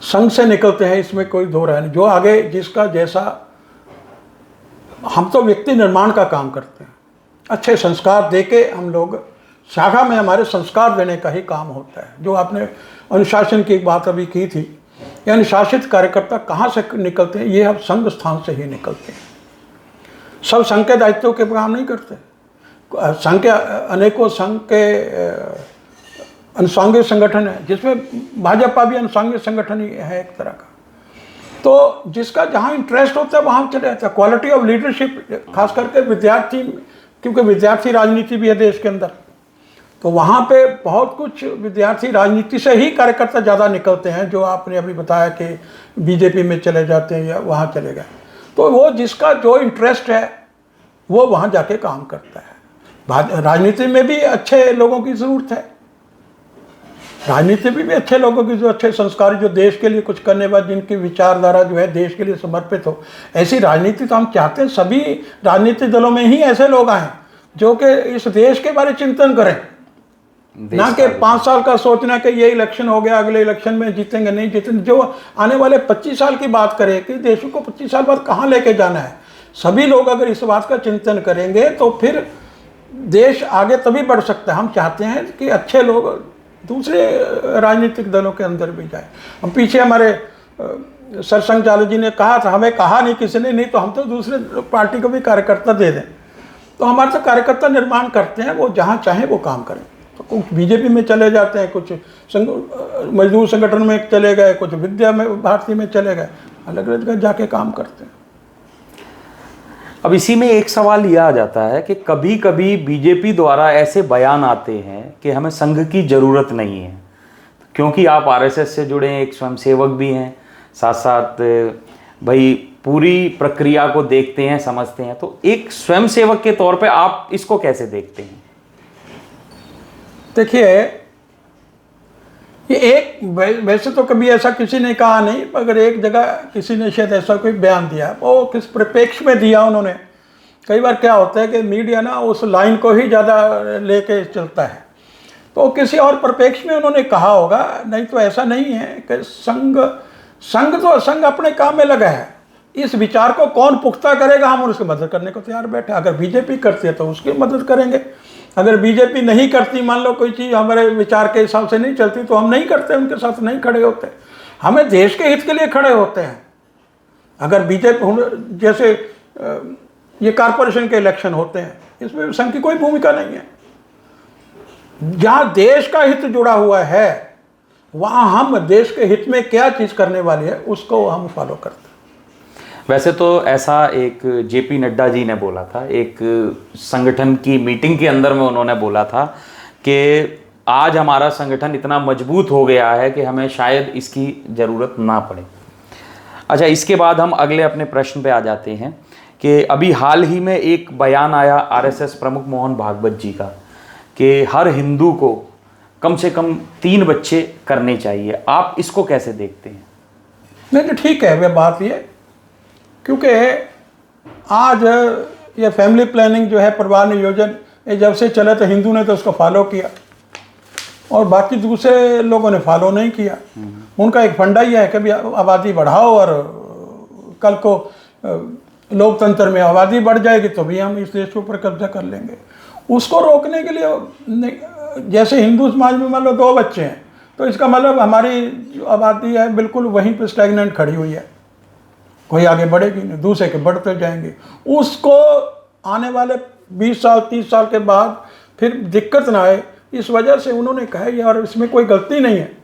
संघ से निकलते हैं, इसमें कोई दो राय नहीं। जो आगे जिसका जैसा, हम तो व्यक्ति निर्माण का काम करते हैं, अच्छे संस्कार देके हम लोग, शाखा में हमारे संस्कार देने का ही काम होता है। जो आपने अनुशासन की बात अभी की थी, ये अनुशासित कार्यकर्ता कहाँ से निकलते हैं? ये हम संघ स्थान से ही निकलते हैं। सब संघ के दायित्वों के काम नहीं करते। संघ के अनेकों संघ के अनुषांगिक संगठन है, जिसमें भाजपा भी अनुषांगिक संगठन ही है एक तरह का। तो जिसका जहाँ इंटरेस्ट होता है वहाँ चले जाता है। क्वालिटी ऑफ लीडरशिप, खास करके विद्यार्थी, क्योंकि विद्यार्थी राजनीति भी है देश के अंदर, तो वहाँ पे बहुत कुछ विद्यार्थी राजनीति से ही कार्यकर्ता ज़्यादा निकलते हैं। जो आपने अभी बताया कि बीजेपी में चले जाते हैं या वहाँ चले गए, तो वो जिसका जो इंटरेस्ट है वो वहाँ जाके काम करता है। राजनीति में भी अच्छे लोगों की ज़रूरत है, राजनीति में भी अच्छे लोगों की, जो अच्छे संस्कारी, जो देश के लिए कुछ करने वाले, जिनकी विचारधारा जो है देश के लिए समर्पित हो। ऐसी राजनीति तो हम चाहते हैं सभी राजनीतिक दलों में ही ऐसे लोग आए जो कि इस देश के बारे में चिंतन करें, ना कि 5 साल का सोचना कि ये इलेक्शन हो गया, अगले इलेक्शन में जीतेंगे नहीं जीतेंगे। जो आने वाले 25 साल की बात करें कि देश को 25 साल बाद कहाँ लेके जाना है, सभी लोग अगर इस बात का चिंतन करेंगे तो फिर देश आगे तभी बढ़ सकता है। हम चाहते हैं कि अच्छे लोग दूसरे राजनीतिक दलों के अंदर भी जाए। हम पीछे हमारे सरसंघ चालू जी ने कहा था, हमें कहा नहीं किसी ने, नहीं तो हम तो दूसरे पार्टी को भी कार्यकर्ता दे दें। तो हमारे तो कार्यकर्ता निर्माण करते हैं, वो जहाँ चाहें वो काम करें। तो कुछ बीजेपी में चले जाते हैं, कुछ मजदूर संगठन में चले गए, कुछ विद्या में भारती में चले गए, अलग अलग जगह जाके काम करते हैं। अब इसी में एक सवाल यह आ जाता है कि कभी कभी बीजेपी द्वारा ऐसे बयान आते हैं कि हमें संघ की ज़रूरत नहीं है, क्योंकि आप आरएसएस से जुड़े एक स्वयंसेवक भी हैं, साथ साथ भाई पूरी प्रक्रिया को देखते हैं, समझते हैं। तो एक स्वयंसेवक के तौर पे आप इसको कैसे देखते हैं? देखिए, ये एक वैसे तो कभी ऐसा किसी ने कहा नहीं, मगर एक जगह किसी ने शायद ऐसा कोई बयान दिया, वो किस परिप्रेक्ष्य में दिया उन्होंने। कई बार क्या होता है कि मीडिया ना उस लाइन को ही ज़्यादा लेके चलता है, तो किसी और परिप्रेक्ष्य में उन्होंने कहा होगा, नहीं तो ऐसा नहीं है कि संघ अपने काम में लगा है। इस विचार को कौन पुख्ता करेगा, हम उसकी मदद करने को तैयार बैठे। अगर बीजेपी करती है तो उसकी मदद करेंगे, अगर बीजेपी नहीं करती, मान लो कोई चीज़ हमारे विचार के हिसाब से नहीं चलती, तो हम नहीं करते, उनके साथ नहीं खड़े होते। हमें देश के हित के लिए खड़े होते हैं। अगर बीजेपी जैसे ये कॉरपोरेशन के इलेक्शन होते हैं, इसमें संघ की कोई भूमिका नहीं है। जहाँ देश का हित जुड़ा हुआ है, वहाँ हम देश के हित में क्या चीज़ करने वाली है उसको हम फॉलो करते हैं। वैसे तो ऐसा एक जेपी नड्डा जी ने बोला था, एक संगठन की मीटिंग के अंदर में उन्होंने बोला था कि आज हमारा संगठन इतना मजबूत हो गया है कि हमें शायद इसकी ज़रूरत ना पड़े। अच्छा, इसके बाद हम अगले अपने प्रश्न पे आ जाते हैं कि अभी हाल ही में एक बयान आया आरएसएस प्रमुख मोहन भागवत जी का कि हर हिंदू को कम से कम 3 बच्चे करने चाहिए। आप इसको कैसे देखते हैं? नहीं, तो ठीक है वह बात ये, क्योंकि आज ये फैमिली प्लानिंग जो है, परिवार नियोजन, ये जब से चला तो हिंदू ने तो उसको फॉलो किया और बाकी दूसरे लोगों ने फॉलो नहीं किया। उनका एक फंडा ही है कि भी आबादी बढ़ाओ और कल को लोकतंत्र में आबादी बढ़ जाएगी तो भी हम इस देश के ऊपर कब्जा कर लेंगे। उसको रोकने के लिए, जैसे हिंदू समाज में मान लो 2 बच्चे हैं, तो इसका मतलब हमारी जो आबादी है बिल्कुल वहीं पर स्टैग्नेंट खड़ी हुई है, कोई आगे बढ़ेगी नहीं, दूसरे के बढ़ते जाएंगे। उसको आने वाले 20 साल 30 साल के बाद फिर दिक्कत ना आए, इस वजह से उन्होंने कहा यार इसमें कोई गलती नहीं है,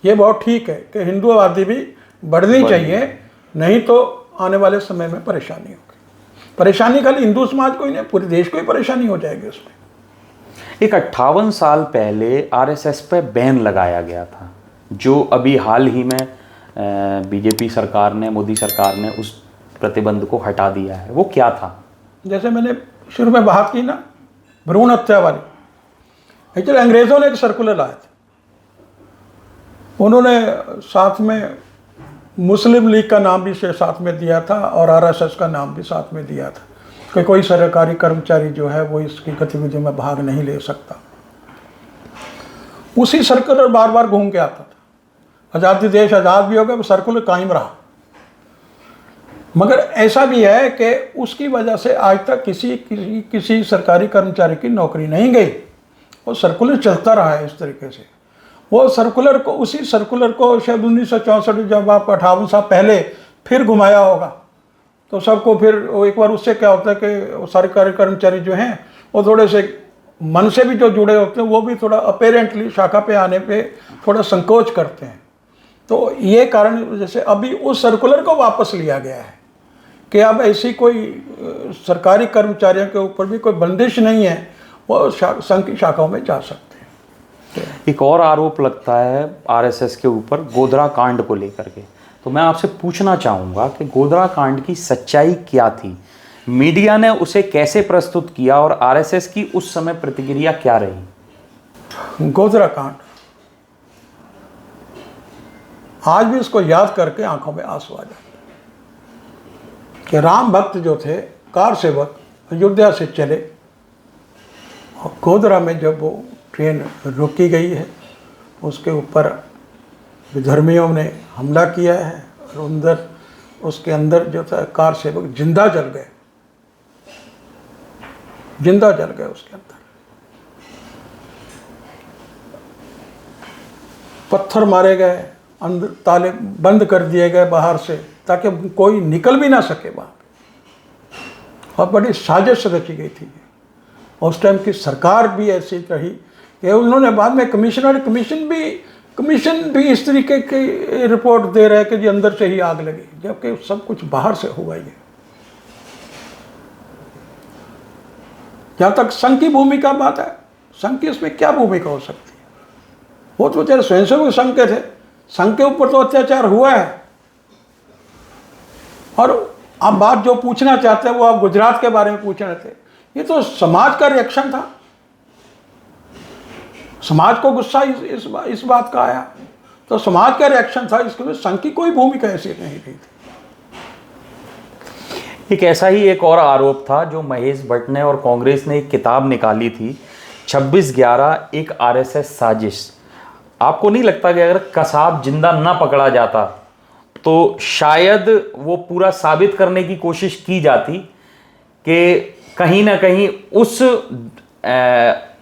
ये बहुत ठीक है कि हिंदू आबादी भी बढ़नी चाहिए, नहीं तो आने वाले समय में परेशानी होगी। परेशानी खाली हिंदू समाज को ही नहीं, पूरे देश को ही परेशानी हो जाएगी उसमें। एक 58 साल पहले आरएसएस पे बैन लगाया गया था, जो अभी हाल ही में बीजेपी सरकार ने, मोदी सरकार ने उस प्रतिबंध को हटा दिया है। वो क्या था? जैसे मैंने शुरू में बात की ना, भ्रूण हत्या वाली, एक्चुअली अंग्रेज़ों ने एक सर्कुलर लाया था, उन्होंने साथ में मुस्लिम लीग का नाम भी साथ में दिया था और आरएसएस का नाम भी साथ में दिया था कि कोई सरकारी कर्मचारी जो है वो इसकी गतिविधियों में भाग नहीं ले सकता। उसी सर्कुलर बार बार घूम के आता था। आज़ादी देश आज़ाद भी हो गया, वो सर्कुलर कायम रहा। मगर ऐसा भी है कि उसकी वजह से आज तक किसी सरकारी कर्मचारी की नौकरी नहीं गई, वो सर्कुलर चलता रहा है इस तरीके से। वो सर्कुलर को, उसी सर्कुलर को शायद 1964 जब आप 58 साल पहले फिर घुमाया होगा, तो सबको फिर एक बार उससे क्या होता है कि सरकारी कर्मचारी जो हैं वो थोड़े से मन से भी जो जुड़े होते हैं वो भी थोड़ा अपेरेंटली शाखा पे आने पे थोड़ा संकोच करते हैं। तो ये कारण जैसे अभी उस सर्कुलर को वापस लिया गया है कि अब ऐसी कोई सरकारी कर्मचारियों के ऊपर भी कोई बंदिश नहीं है, वो संघ की शाखाओं में जा सकते हैं। एक और आरोप लगता है आरएसएस के ऊपर गोधरा कांड को लेकर के, तो मैं आपसे पूछना चाहूँगा कि गोधरा कांड की सच्चाई क्या थी, मीडिया ने उसे कैसे प्रस्तुत किया और आरएसएस की उस समय प्रतिक्रिया क्या रही? गोधरा कांड आज भी उसको याद करके आंखों में आंसू आ जाते कि राम भक्त जो थे, कार सेवक, अयोध्या से चले और गोधरा में जब वो ट्रेन रोकी गई है, उसके ऊपर विधर्मियों ने हमला किया है और उसके अंदर जो था कार सेवक जिंदा जल गए, जिंदा जल गए उसके अंदर। पत्थर मारे गए, अंदर ताले बंद कर दिए गए बाहर से, ताकि कोई निकल भी ना सके वहाँ पे। और बड़ी साजिश रची गई थी। उस टाइम की सरकार भी ऐसी रही कि उन्होंने बाद में कमीशन भी इस तरीके की रिपोर्ट दे रहे हैं कि जी अंदर से ही आग लगी, जबकि सब कुछ बाहर से हुआ। ये जहाँ तक संघ की भूमिका बात है, संघ की इसमें क्या भूमिका हो सकती है? वो तो बेचारे स्वयंसेवक संघ के थे, संघ के ऊपर तो अत्याचार हुआ है। और आप बात जो पूछना चाहते हैं वो आप गुजरात के बारे में पूछ रहे थे, ये तो समाज का रिएक्शन था। समाज को गुस्सा इस बात का आया, तो समाज का रिएक्शन था। इसके लिए संघ की कोई भूमिका ऐसी नहीं रही थी। एक ऐसा ही एक और आरोप था जो महेश भट्ट ने और कांग्रेस ने एक किताब निकाली थी 26/11 एक आरएसएस साजिश। आपको नहीं लगता कि अगर कसाब जिंदा ना पकड़ा जाता तो शायद वो पूरा साबित करने की कोशिश की जाती कि कहीं ना कहीं उस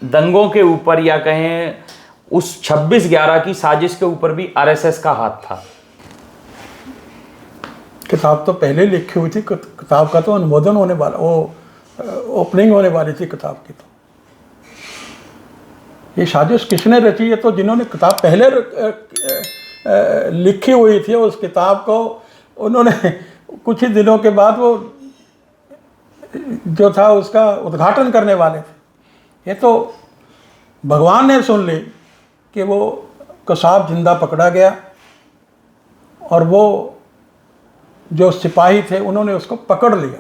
दंगों के ऊपर या कहें उस 26/11 की साजिश के ऊपर भी आरएसएस का हाथ था? किताब तो पहले लिखी हुई थी, किताब का तो अनुमोदन होने वाला, वो ओपनिंग होने वाली थी किताब की। तो ये साजिश किसने रची है? तो जिन्होंने किताब पहले लिखी हुई थी, उस किताब को उन्होंने कुछ ही दिनों के बाद वो जो था उसका उद्घाटन करने वाले थे। ये तो भगवान ने सुन ली कि वो कसाब जिंदा पकड़ा गया, और वो जो सिपाही थे उन्होंने उसको पकड़ लिया,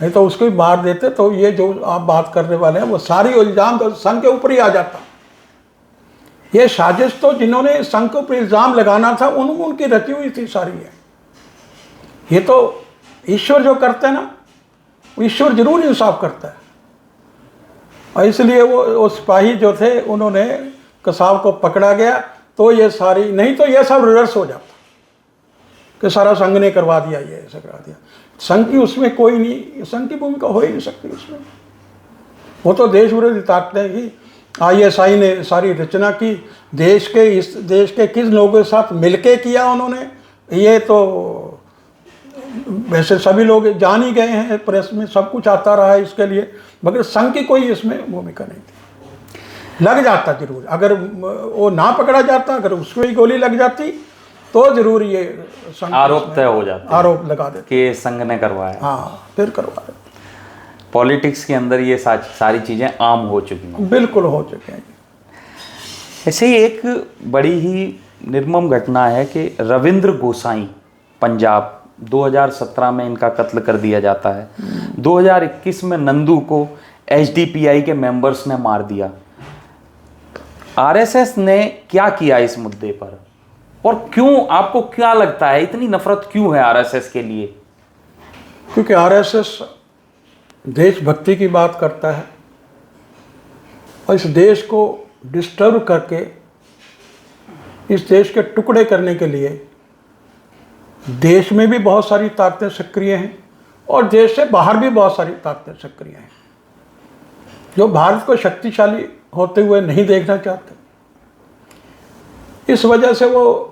नहीं तो उसको ही मार देते। तो ये जो आप बात करने वाले हैं वो सारी इल्ज़ाम तो संघ के ऊपर ही आ जाता। ये साजिश तो जिन्होंने संघ के ऊपर इल्ज़ाम लगाना था उनकी रची हुई थी सारी है। ये तो ईश्वर जो करते हैं ना, ईश्वर जरूर इंसाफ करता है। और इसलिए वो सिपाही जो थे उन्होंने कसाब को पकड़ा गया, तो ये सारी, नहीं तो ये सब रिवर्स हो जाता कि सारा संघ ने करवा दिया, ये ऐसा करा दिया। संघ की उसमें कोई नहीं, संघ की भूमिका हो ही नहीं सकती उसमें। वो तो देश विरोधी ताकतें की ISI ने सारी रचना की, देश के किस लोगों के साथ मिलके किया उन्होंने, ये तो वैसे सभी लोग जान ही गए हैं, प्रेस में सब कुछ आता रहा है इसके लिए, मगर संघ की कोई इसमें भूमिका नहीं थी। लग जाता जरूर, अगर वो ना पकड़ा जाता, अगर उसको ही गोली लग जाती तो जरूर ये आरोप तय हो जाता, आरोप लगा देते कि संघ ने करवाया। हाँ, फिर करवा देते। पॉलिटिक्स के अंदर ये सारी चीज़ें आम हो चुकी हैं, बिल्कुल हो चुके हैं। ऐसे ही एक बड़ी ही निर्मम घटना है कि रविंद्र गोसाई, पंजाब, 2017 में इनका कत्ल कर दिया जाता है। 2021 में नंदू को HDPI के मेंबर्स ने मार दिया। आरएसएस ने क्या किया इस मुद्दे पर, और क्यों, आपको क्या लगता है इतनी नफरत क्यों है आरएसएस के लिए? क्योंकि आरएसएस देशभक्ति की बात करता है, और इस देश को डिस्टर्ब करके, इस देश के टुकड़े करने के लिए देश में भी बहुत सारी ताकतें सक्रिय हैं, और देश से बाहर भी बहुत सारी ताकतें सक्रिय हैं, जो भारत को शक्तिशाली होते हुए नहीं देखना चाहते। इस वजह से वो,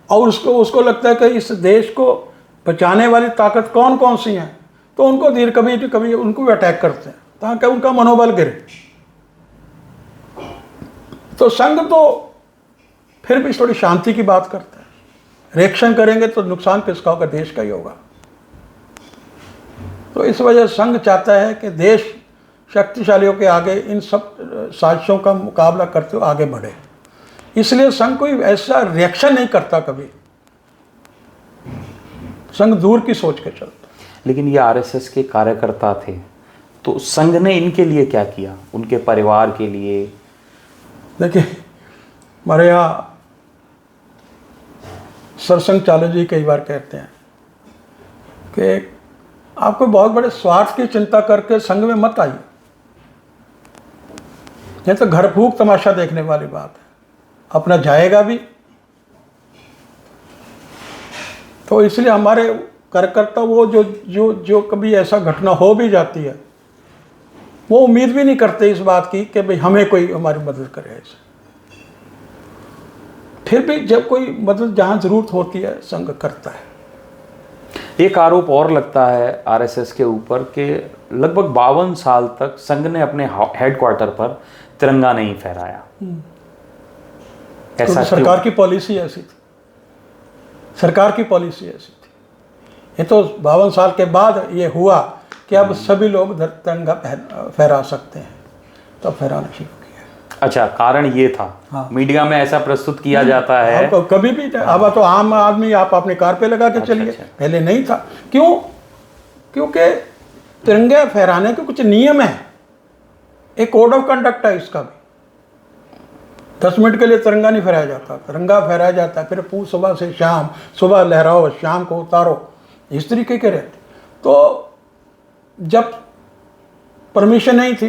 और उसको लगता है कि इस देश को बचाने वाली ताकत कौन कौन सी हैं, तो उनको धीरे कभी उनको भी अटैक करते हैं ताकि उनका मनोबल गिरे। तो संघ तो फिर भी थोड़ी शांति की बात करता है। रिएक्शन करेंगे तो नुकसान किसका होगा? देश का ही होगा। तो इस वजह से संघ चाहता है कि देश शक्तिशालियों के आगे इन सब साजिशों का मुकाबला करते हुए आगे बढ़े। इसलिए संघ कोई ऐसा रिएक्शन नहीं करता कभी, संघ दूर की सोच के चलता। लेकिन ये आरएसएस के कार्यकर्ता थे, तो संघ ने इनके लिए क्या किया, उनके परिवार के लिए? देखिए, हमारे यहाँ सरसंघ चालू जी कई बार कहते हैं कि आपको बहुत बड़े स्वार्थ की चिंता करके संघ में मत आइए, ये तो घर फूक तमाशा देखने वाली बात है, अपना जाएगा भी। तो इसलिए हमारे कार्यकर्ता वो जो कभी ऐसा घटना हो भी जाती है, वो उम्मीद भी नहीं करते इस बात की कि भाई हमें कोई हमारी मदद करे ऐसे। फिर भी जब कोई मतलब जहाँ ज़रूरत होती है संघ करता है। एक आरोप और लगता है आरएसएस के ऊपर कि लगभग 52 साल तक संघ ने अपने हेडक्वार्टर पर तिरंगा नहीं फहराया। ऐसा क्योंकि सरकार की पॉलिसी ऐसी थी, सरकार की पॉलिसी ऐसी थी। ये तो 52 साल के बाद ये हुआ कि अब सभी लोग तिरंगा फहरा सकते हैं, तो फहराना शुरू किया। अच्छा, कारण ये था। हाँ। मीडिया में ऐसा प्रस्तुत किया जाता है। अब कभी भी अब तो आम आदमी आप अपने कार पे लगा के चलिए, पहले नहीं था। क्यों? क्योंकि तिरंगे फहराने के कुछ नियम है, एक कोड ऑफ कंडक्ट है इसका भी। 10 मिनट के लिए तिरंगा नहीं फहराया जाता, तिरंगा फहराया जाता है, फिर पूरी सुबह से शाम, सुबह लहराओ शाम को उतारो, इस तरीके के रहते। तो जब परमिशन नहीं थी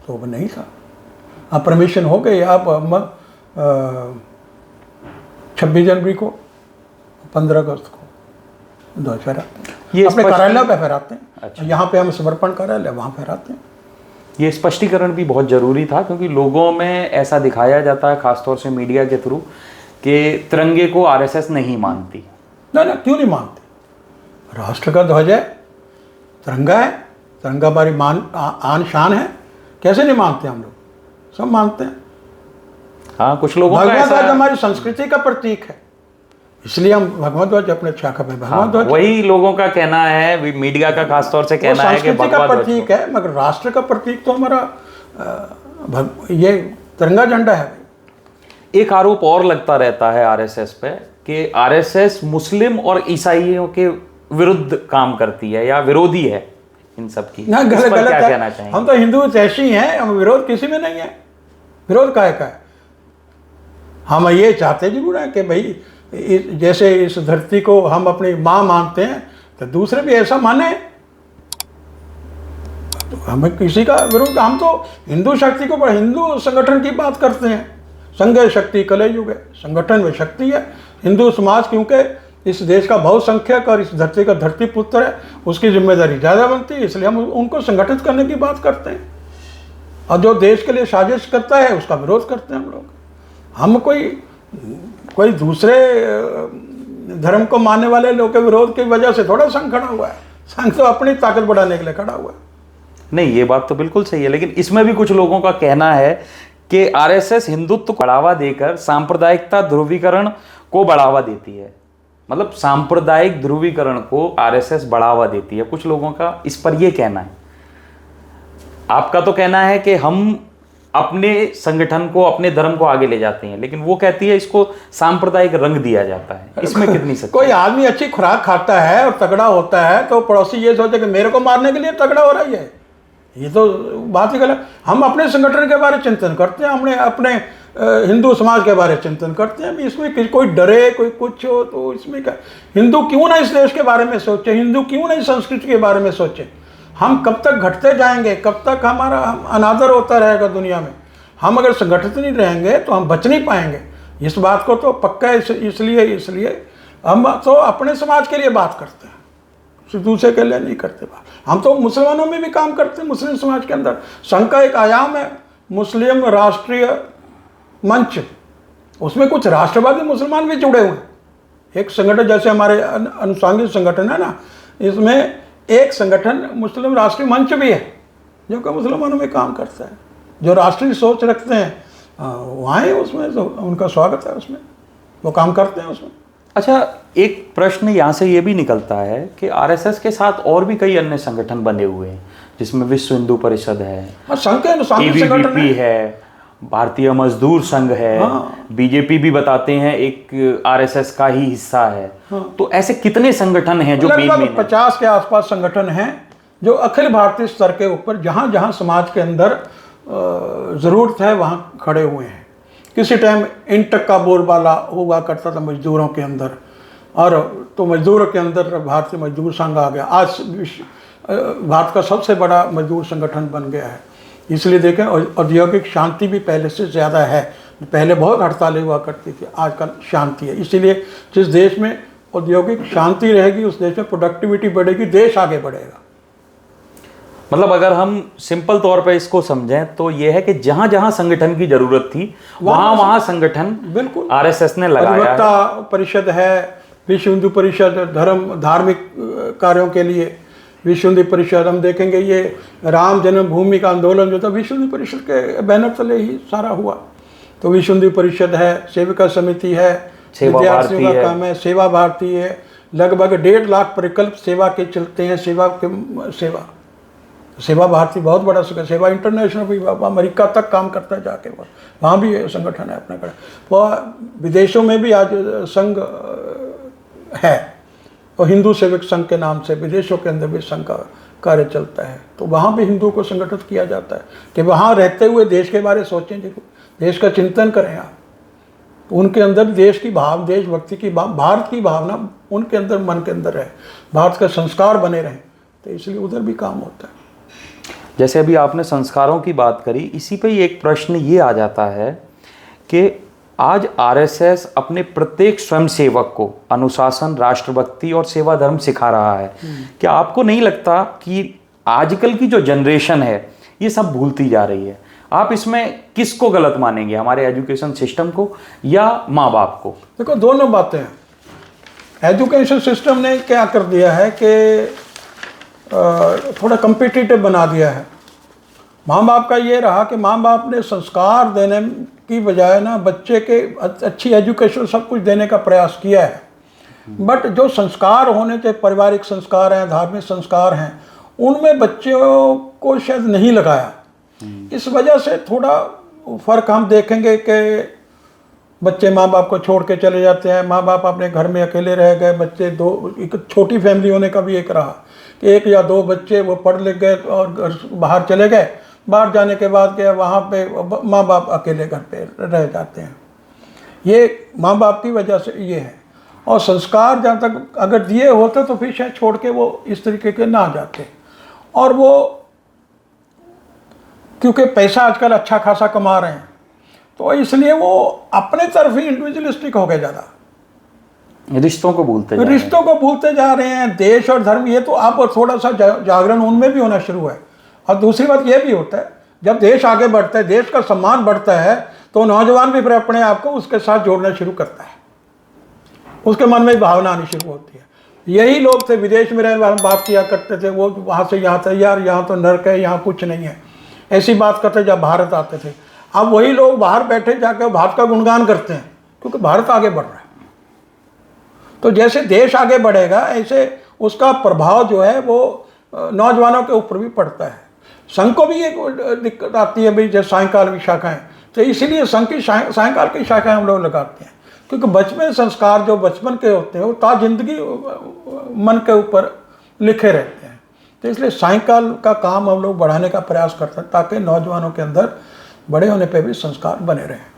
तो वो नहीं था। अब परमिशन हो गई। आप 26 जनवरी को, 15 अगस्त को ध्वज फहराते हैं, ये अपने कार्यालय पे फहराते हैं। अच्छा। यहाँ पे हम समर्पण कार्यालय वहाँ फहराते हैं। ये स्पष्टीकरण भी बहुत ज़रूरी था, क्योंकि लोगों में ऐसा दिखाया जाता है, खासतौर से मीडिया के थ्रू, कि तिरंगे को आरएसएस नहीं मानती। ना, क्यों नहीं मानती? राष्ट्र का ध्वज है, तिरंगा है, तिरंगा हमारी आन शान है। कैसे नहीं मानते? हम लोग सब मानते हैं। हाँ, कुछ लोगों का भगवा ध्वज हमारी संस्कृति का प्रतीक है, इसलिए हम भगवा ध्वज अपने शाखा में भगवा ध्वज। वही लोगों का कहना है, मीडिया का खासतौर से कहना है कि संस्कृति का प्रतीक है, मगर राष्ट्र का प्रतीक तो हमारा ये तिरंगा झंडा है। एक आरोप और लगता रहता है आरएसएस पे कि आरएसएस मुस्लिम और ईसाइयों के विरुद्ध काम करती है या विरोधी है इन सब की। ना, गलत क्या है। कहना चाहेंगे? हम तो हिंदू ऐसी हैं, हम विरोध किसी में नहीं है। विरोध काहे का है? हम ये चाहते जरूर है कि भाई जैसे इस धरती को हम अपनी माँ मानते हैं तो दूसरे भी ऐसा माने। तो हमें किसी का विरोध, हम तो हिंदू शक्ति को, हिंदू संगठन की बात करते हैं। संघ शक्ति कलयुग है, संगठन में शक्ति है। हिंदू समाज क्योंकि इस देश का बहुसंख्यक और इस धरती का धरती पुत्र है, उसकी जिम्मेदारी ज़्यादा बनती है, इसलिए हम उनको संगठित करने की बात करते हैं। और जो देश के लिए साजिश करता है उसका विरोध करते हैं हम लोग। हम कोई दूसरे धर्म को मानने वाले लोग के विरोध की वजह से थोड़ा संघ खड़ा हुआ है। संघ तो अपनी ताकत बढ़ाने के लिए खड़ा हुआ है। नहीं, ये बात तो बिल्कुल सही है, लेकिन इसमें भी कुछ लोगों का कहना है कि आरएसएस हिंदुत्व को बढ़ावा देकर सांप्रदायिकता ध्रुवीकरण को बढ़ावा देती है। मतलब सांप्रदायिक ध्रुवीकरण को आरएसएस बढ़ावा देती है। कुछ लोगों का इस पर यह कहना है। आपका तो कहना है कि हम अपने संगठन को, अपने धर्म को आगे ले जाते हैं, लेकिन वो कहती है इसको सांप्रदायिक रंग दिया जाता है। इसमें कितनी सच्चाई? कोई आदमी अच्छी खुराक खाता है और तगड़ा होता है तो पड़ोसी ये सोचे कि मेरे को मारने के लिए तगड़ा हो रहा है। ये तो बात ही गलत। हम अपने संगठन के बारे में चिंतन करते हैं, हमने अपने हिंदू समाज के बारे में चिंतन करते हैं। इसमें कोई डरे, कोई कुछ हो तो इसमें क्या? हिंदू क्यों ना इस देश के बारे में सोचे, हिंदू क्यों ना इस संस्कृति के बारे में सोचे? हम कब तक घटते जाएंगे, कब तक हमारा अनादर होता रहेगा दुनिया में? हम अगर संगठित नहीं रहेंगे तो हम बच नहीं पाएंगे। इस बात को तो पक्का इसलिए हम तो अपने समाज के लिए बात करते हैं, दूसरे के लिए नहीं करते बात। हम तो मुसलमानों में भी काम करते हैं। मुस्लिम समाज के अंदर संघ का एक आयाम है मुस्लिम राष्ट्रीय मंच, उसमें कुछ राष्ट्रवादी मुसलमान भी जुड़े हुए हैं। एक संगठन जैसे हमारे अनुसांगिक संगठन है ना, इसमें एक संगठन मुस्लिम राष्ट्रीय मंच भी है जो कि मुसलमानों में काम करता है। जो राष्ट्रीय सोच रखते हैं वहाँ उसमें तो उनका स्वागत है, उसमें वो काम करते हैं उसमें। अच्छा, एक प्रश्न यहाँ से ये भी निकलता है कि आरएसएस के साथ और भी कई अन्य संगठन बने हुए हैं, जिसमें विश्व हिंदू परिषद है, संघ के अनुसांगिक संगठन है, भारतीय मजदूर संघ है, बीजेपी भी बताते हैं एक आरएसएस का ही हिस्सा है। तो ऐसे कितने संगठन हैं जो लगभग 50 के आसपास संगठन हैं जो अखिल भारतीय स्तर के ऊपर जहाँ जहाँ समाज के अंदर ज़रूरत है वहाँ खड़े हुए हैं। किसी टाइम इंटक का बोलबाला हुआ करता था मजदूरों के अंदर, और तो मजदूरों के अंदर भारतीय मजदूर संघ आ गया। आज भारत का सबसे बड़ा मजदूर संगठन बन गया है। इसलिए देखें औद्योगिक शांति भी पहले से ज़्यादा है। पहले बहुत हड़तालें हुआ करती थी, आजकल शांति है। इसीलिए जिस देश में औद्योगिक शांति रहेगी उस देश में प्रोडक्टिविटी बढ़ेगी, देश आगे बढ़ेगा। मतलब अगर हम सिंपल तौर पे इसको समझें तो ये है कि जहां जहां संगठन की जरूरत थी वहां वहां संगठन बिल्कुल आरएसएस ने लगाया है। अधिवक्ता परिषद है, विश्व हिंदू परिषद धार्मिक कार्यों के लिए विश्व हिंदू परिषद, हम देखेंगे ये राम जन्मभूमि का आंदोलन जो था विश्व हिंदू परिषद के बैनर तले ही सारा हुआ। तो विश्व हिंदू परिषद है, सेविका समिति है, विद्यार्थियों का काम है, सेवा भारती है, लगभग 1.5 लाख प्रकल्प सेवा के चलते हैं। सेवा भारती बहुत बड़ा सेवा इंटरनेशनल भी अमेरिका तक काम करता है जाके, वहाँ भी संगठन है अपने का। वह विदेशों में भी आज संघ है और हिंदू सेवक संघ के नाम से विदेशों के अंदर भी संघ का कार्य चलता है। तो वहाँ भी हिंदुओं को संगठित किया जाता है कि वहाँ रहते हुए देश के बारे में सोचें, देश का चिंतन करें आप। उनके अंदर देश की देशभक्ति की भारत की भावना उनके अंदर मन के अंदर है, भारत का संस्कार बने रहें, तो इसलिए उधर भी काम होता है। जैसे अभी आपने संस्कारों की बात करी, इसी पे ही एक प्रश्न ये आ जाता है कि आज आरएसएस अपने प्रत्येक स्वयंसेवक को अनुशासन, राष्ट्रभक्ति और सेवा धर्म सिखा रहा है। क्या आपको नहीं लगता कि आजकल की जो जनरेशन है ये सब भूलती जा रही है? आप इसमें किसको गलत मानेंगे, हमारे एजुकेशन सिस्टम को या माँ बाप को? देखो, दोनों बातें हैं। एजुकेशन सिस्टम ने क्या कर दिया है कि थोड़ा कम्पिटिटिव बना दिया है। माँ बाप का ये रहा कि माँ बाप ने संस्कार देने की बजाय ना बच्चे के अच्छी एजुकेशन सब कुछ देने का प्रयास किया है, बट जो संस्कार होने चाहिए, पारिवारिक संस्कार हैं, धार्मिक संस्कार हैं, उनमें बच्चों को शायद नहीं लगाया। इस वजह से थोड़ा फर्क हम देखेंगे कि बच्चे माँ बाप को छोड़ के चले जाते हैं, माँ बाप अपने घर में अकेले रह गए, बच्चे एक छोटी फैमिली होने का भी एक रहा कि 1 या 2 बच्चे वो पढ़ लिख गए और बाहर चले गए, बाहर जाने के बाद क्या वहाँ पे माँ बाप अकेले घर पे रह जाते हैं। ये माँ बाप की वजह से ये है। और संस्कार जहाँ तक अगर दिए होते तो फिर शायद छोड़ के वो इस तरीके के ना जाते। और वो क्योंकि पैसा आजकल अच्छा खासा कमा रहे हैं तो इसलिए वो अपने तरफ ही इंडिविजुअलिस्टिक हो गए, ज़्यादा रिश्तों को भूलते जा रहे हैं। देश और धर्म ये तो आप थोड़ा सा जागरण उनमें भी होना शुरू है। और दूसरी बात ये भी होता है, जब देश आगे बढ़ता है, देश का सम्मान बढ़ता है, तो नौजवान भी फिर अपने आप को उसके साथ जोड़ना शुरू करता है, उसके मन में भावना आनी शुरू होती है। यही लोग थे विदेश में रहने वाले बात किया करते थे, वो वहाँ से यहाँ थे, यार यहाँ तो नर्क है, यहाँ कुछ नहीं है, ऐसी बात करते जब भारत आते थे। अब वही लोग बाहर बैठे जाकर भारत का गुणगान करते हैं क्योंकि भारत आगे बढ़ रहा है। तो जैसे देश आगे बढ़ेगा ऐसे उसका प्रभाव जो है वो नौजवानों के ऊपर भी पड़ता है। संघ को भी एक दिक्कत आती है भाई, जैसे सायंकाल की शाखाएं, तो इसीलिए संघ की सायंकाल की शाखाएं हम लोग लगाते हैं क्योंकि बचपन संस्कार जो बचपन के होते हैं वो ता जिंदगी मन के ऊपर लिखे रहते हैं। तो इसलिए सायंकाल का काम हम लोग बढ़ाने का प्रयास करते हैं ताकि नौजवानों के अंदर बड़े होने पे भी संस्कार बने रहें।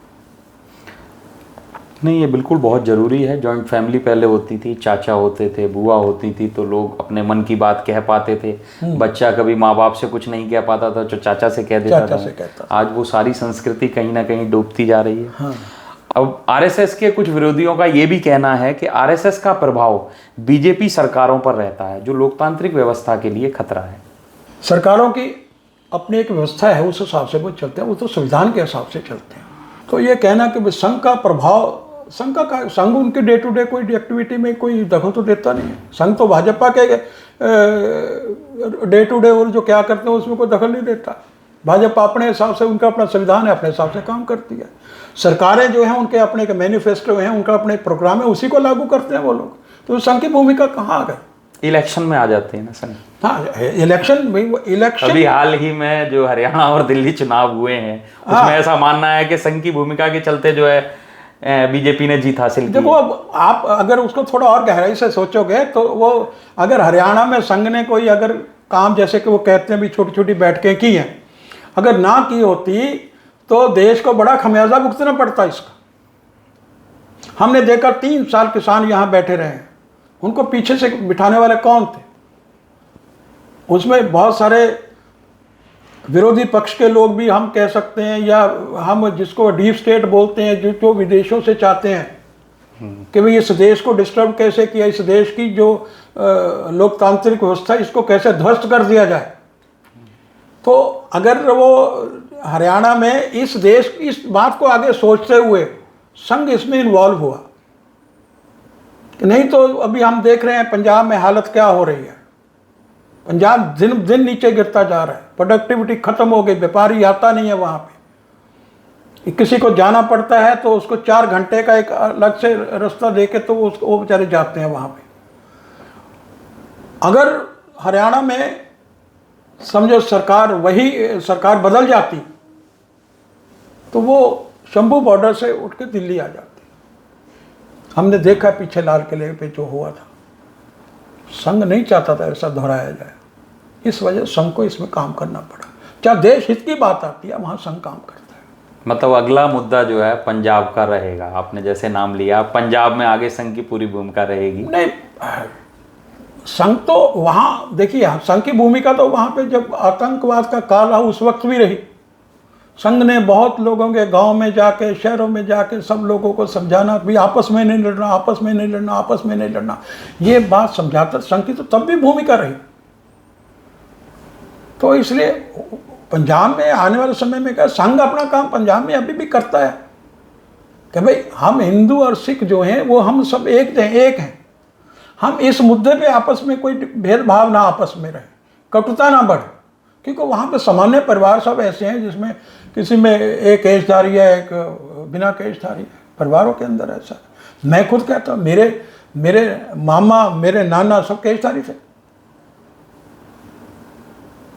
नहीं, ये बिल्कुल बहुत ज़रूरी है। जॉइंट फैमिली पहले होती थी, चाचा होते थे, बुआ होती थी, तो लोग अपने मन की बात कह पाते थे। बच्चा कभी माँ बाप से कुछ नहीं कह पाता था जो चाचा से कह देता था। आज वो सारी संस्कृति कहीं ना कहीं डूबती जा रही है। हाँ। अब आरएसएस के कुछ विरोधियों का ये भी कहना है कि आरएसएस का प्रभाव बीजेपी सरकारों पर रहता है जो लोकतांत्रिक व्यवस्था के लिए खतरा है। सरकारों की अपनी एक व्यवस्था है, उस हिसाब से वो चलते हैं, वो तो संविधान के हिसाब से चलते हैं। तो ये कहना कि संघ का प्रभाव, संघ उनके डे टू डे कोई एक्टिविटी में कोई दखल तो देता नहीं है। संघ तो भाजपा के डे टू डे और जो क्या करते हैं उसमें कोई दखल नहीं देता। भाजपा अपने हिसाब से, उनका अपना संविधान है, अपने हिसाब से काम करती है। सरकारें जो हैं उनके अपने के मैनिफेस्टो हैं, उनका अपने प्रोग्राम है, उसी को लागू करते हैं वो लोग। तो संघ की भूमिका कहाँ आ गई? इलेक्शन में आ जाते हैं ना संघ। हाँ, इलेक्शन अभी हाल ही में जो हरियाणा और दिल्ली चुनाव हुए हैं उसमें ऐसा मानना है कि संघ की भूमिका के चलते जो है बीजेपी ने जीत हासिल की। देखो, अब आप अगर उसको थोड़ा और गहराई से सोचोगे तो वो अगर हरियाणा में संघ ने कोई अगर काम, जैसे कि वो कहते हैं भी छोटी छोटी बैठकें की हैं, अगर ना की होती तो देश को बड़ा खमियाजा भुगतना पड़ता इसका। हमने देखा 3 साल किसान यहाँ बैठे रहे हैं, उनको पीछे से बिठाने वाले कौन थे? उसमें बहुत सारे विरोधी पक्ष के लोग भी हम कह सकते हैं, या हम जिसको डीप स्टेट बोलते हैं, जो विदेशों से चाहते हैं कि भाई इस देश को डिस्टर्ब कैसे किया, इस देश की जो लोकतांत्रिक व्यवस्था इसको कैसे ध्वस्त कर दिया जाए। तो अगर वो हरियाणा में इस बात को आगे सोचते हुए संघ इसमें इन्वॉल्व हुआ, कि नहीं तो अभी हम देख रहे हैं पंजाब में हालत क्या हो रही है। पंजाब दिन दिन नीचे गिरता जा रहा है, प्रोडक्टिविटी खत्म हो गई, व्यापारी आता नहीं है वहाँ पे। किसी को जाना पड़ता है तो उसको 4 घंटे का एक अलग से रास्ता देके तो वो बेचारे जाते हैं वहाँ पे। अगर हरियाणा में समझो सरकार बदल जाती तो वो शंभू बॉर्डर से उठ के दिल्ली आ जाती। हमने देखा पीछे लाल किले पे जो हुआ था। संघ नहीं चाहता था ऐसा दोहराया जाए, इस वजह से संघ को इसमें काम करना पड़ा। क्या देश हित की बात आती है वहाँ संघ काम करता है। मतलब अगला मुद्दा जो है पंजाब का रहेगा, आपने जैसे नाम लिया, पंजाब में आगे संघ की पूरी भूमिका रहेगी। नहीं, संघ तो वहाँ देखिए, संघ की भूमिका तो वहाँ पे जब आतंकवाद का काल उस वक्त भी रही। संघ ने बहुत लोगों के गांव में जाके, शहरों में जाके सब लोगों को समझाना भी आपस में नहीं लड़ना, आपस में नहीं लड़ना, आपस में नहीं लड़ना, ये बात समझाता संघ की तो तब भी भूमिका रही। तो इसलिए पंजाब में आने वाले समय में क्या संघ अपना काम पंजाब में अभी भी करता है कि भाई हम हिंदू और सिख जो हैं वो हम सब एक हैं। हम इस मुद्दे पे आपस में कोई भेदभाव ना आपस में रहे, कटुता ना बढ़े, क्योंकि वहाँ पे सामान्य परिवार सब ऐसे हैं जिसमें किसी में एक केशधारी है, एक बिना केशधारी है। परिवारों के अंदर ऐसा है। मैं खुद कहता हूँ, मेरे मामा, मेरे नाना सब केशधारी थे,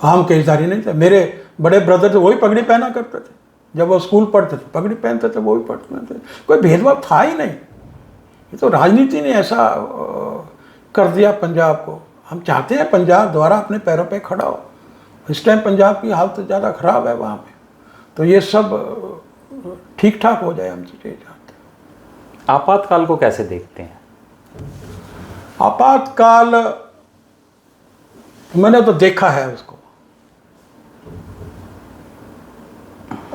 हम केशधारी नहीं थे। मेरे बड़े ब्रदर थे, वही पगड़ी पहना करते थे। जब वो स्कूल पढ़ते थे पगड़ी पहनते थे, वो भी पढ़ते थे। कोई भेदभाव था ही नहीं। ये तो राजनीति ने ऐसा कर दिया पंजाब को। हम चाहते हैं पंजाब द्वारा अपने पैरों पे खड़ा हो। इस टाइम पंजाब की हालत ज़्यादा ख़राब है वहाँ पे, तो ये सब ठीक ठाक हो जाए, हम तो ये चाहते हैं। आपातकाल को कैसे देखते हैं? आपातकाल मैंने तो देखा है उसको।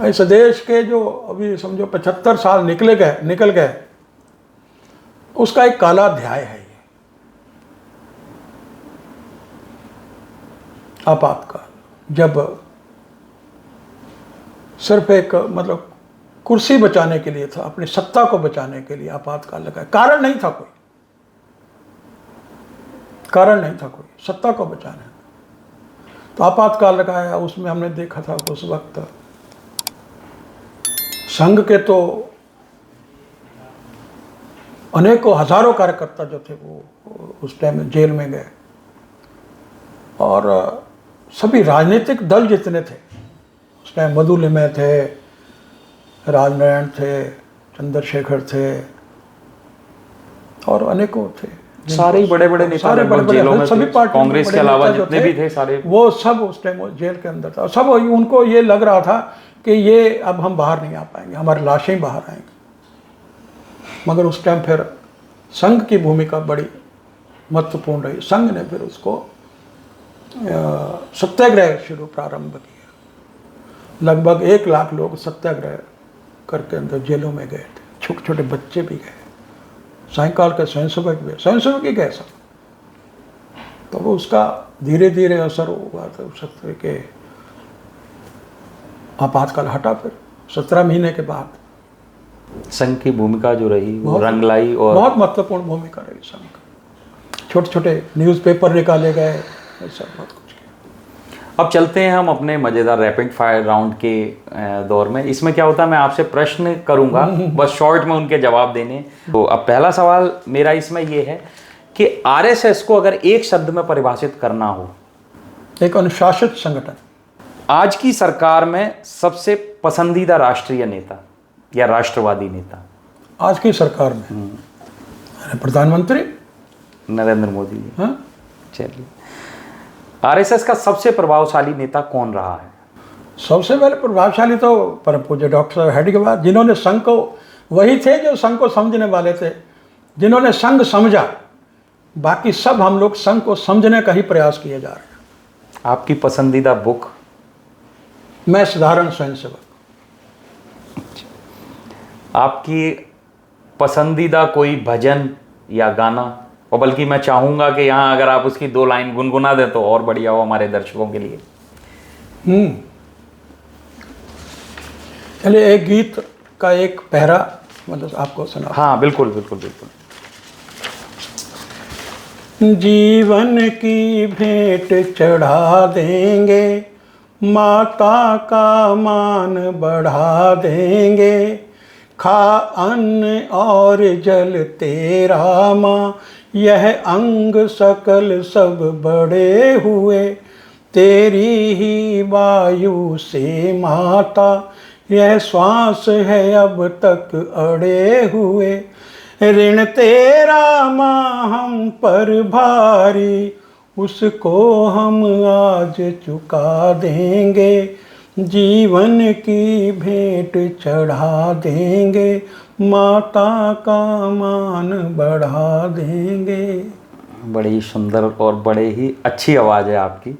इस देश के जो अभी समझो 75 साल निकल गए, उसका एक काला अध्याय है ये आपातकाल। जब सिर्फ एक मतलब कुर्सी बचाने के लिए था, अपनी सत्ता को बचाने के लिए आपातकाल लगाया। कारण नहीं था कोई, सत्ता को बचाने तो आपातकाल लगाया। उसमें हमने देखा था उस वक्त संघ के तो अनेकों हजारों कार्यकर्ता जो थे वो उस टाइम जेल में गए, और सभी राजनीतिक दल जितने थे उस टाइम, मधुलिमय थे, राजनारायण थे, चंद्रशेखर थे, और अनेकों थे, सारे ही बड़े बड़े नेता, जेलों में सभी पार्टी, कांग्रेस के अलावा जितने भी थे सारे, वो सब उस टाइम जेल के अंदर था। सब उनको ये लग रहा था कि ये अब हम बाहर नहीं आ पाएंगे, हमारी लाशें ही बाहर आएंगी। मगर उस टाइम फिर संघ की भूमिका बड़ी महत्वपूर्ण रही। संघ ने फिर उसको सत्याग्रह प्रारंभ किया। लगभग 1 लाख लोग सत्याग्रह करके अंदर जेलों में गए थे। छोटे छोटे बच्चे भी गए, सायकाल के स्वयंसेवक ही गए सब। तो वो उसका धीरे धीरे असर हुआ था। सत्य के आपातकाल हटा फिर 17 महीने के बाद। संघ की भूमिका जो रही वो रंग लाई, और बहुत महत्वपूर्ण भूमिका रही संघ की। छोटे छोटे न्यूज़पेपर निकाले गए, ऐसा बहुत कुछ किया। अब चलते हैं हम अपने मज़ेदार रैपिड फायर राउंड के दौर में। इसमें क्या होता है, मैं आपसे प्रश्न करूंगा, बस शॉर्ट में उनके जवाब देने। तो अब पहला सवाल मेरा इसमें ये है कि आरएसएस को अगर एक शब्द में परिभाषित करना हो, एक अनुशासित संगठन। आज की सरकार में सबसे पसंदीदा राष्ट्रीय नेता या राष्ट्रवादी नेता? आज की सरकार में प्रधानमंत्री नरेंद्र मोदी जी। हाँ? चलिए, आरएसएस का सबसे प्रभावशाली नेता कौन रहा है? सबसे पहले प्रभावशाली तो परम पूज्य डॉक्टर हेडगेवार, जिन्होंने संघ को, वही थे जो संघ को समझने वाले थे, जिन्होंने संघ समझा। बाकी सब हम लोग संघ को समझने का ही प्रयास किए जा रहे हैं। आपकी पसंदीदा बुक? मैं साधारण स्वयंसेवक। आपकी पसंदीदा कोई भजन या गाना? और बल्कि मैं चाहूँगा कि यहाँ अगर आप उसकी 2 लाइन गुनगुना दें तो और बढ़िया हो हमारे दर्शकों के लिए। चलिए एक गीत का एक पहरा मतलब आपको सुना। हाँ बिल्कुल बिल्कुल बिल्कुल। जीवन की भेंट चढ़ा देंगे, माता का मान बढ़ा देंगे, खा अन्न और जल तेरा माँ, यह अंग सकल सब बड़े हुए, तेरी ही वायु से माता, यह श्वास है अब तक अड़े हुए, ऋण तेरा माँ हम पर भारी, उसको हम आज चुका देंगे, जीवन की भेंट चढ़ा देंगे, माता का मान बढ़ा देंगे। बड़ी ही सुंदर और बड़े ही अच्छी आवाज़ है आपकी।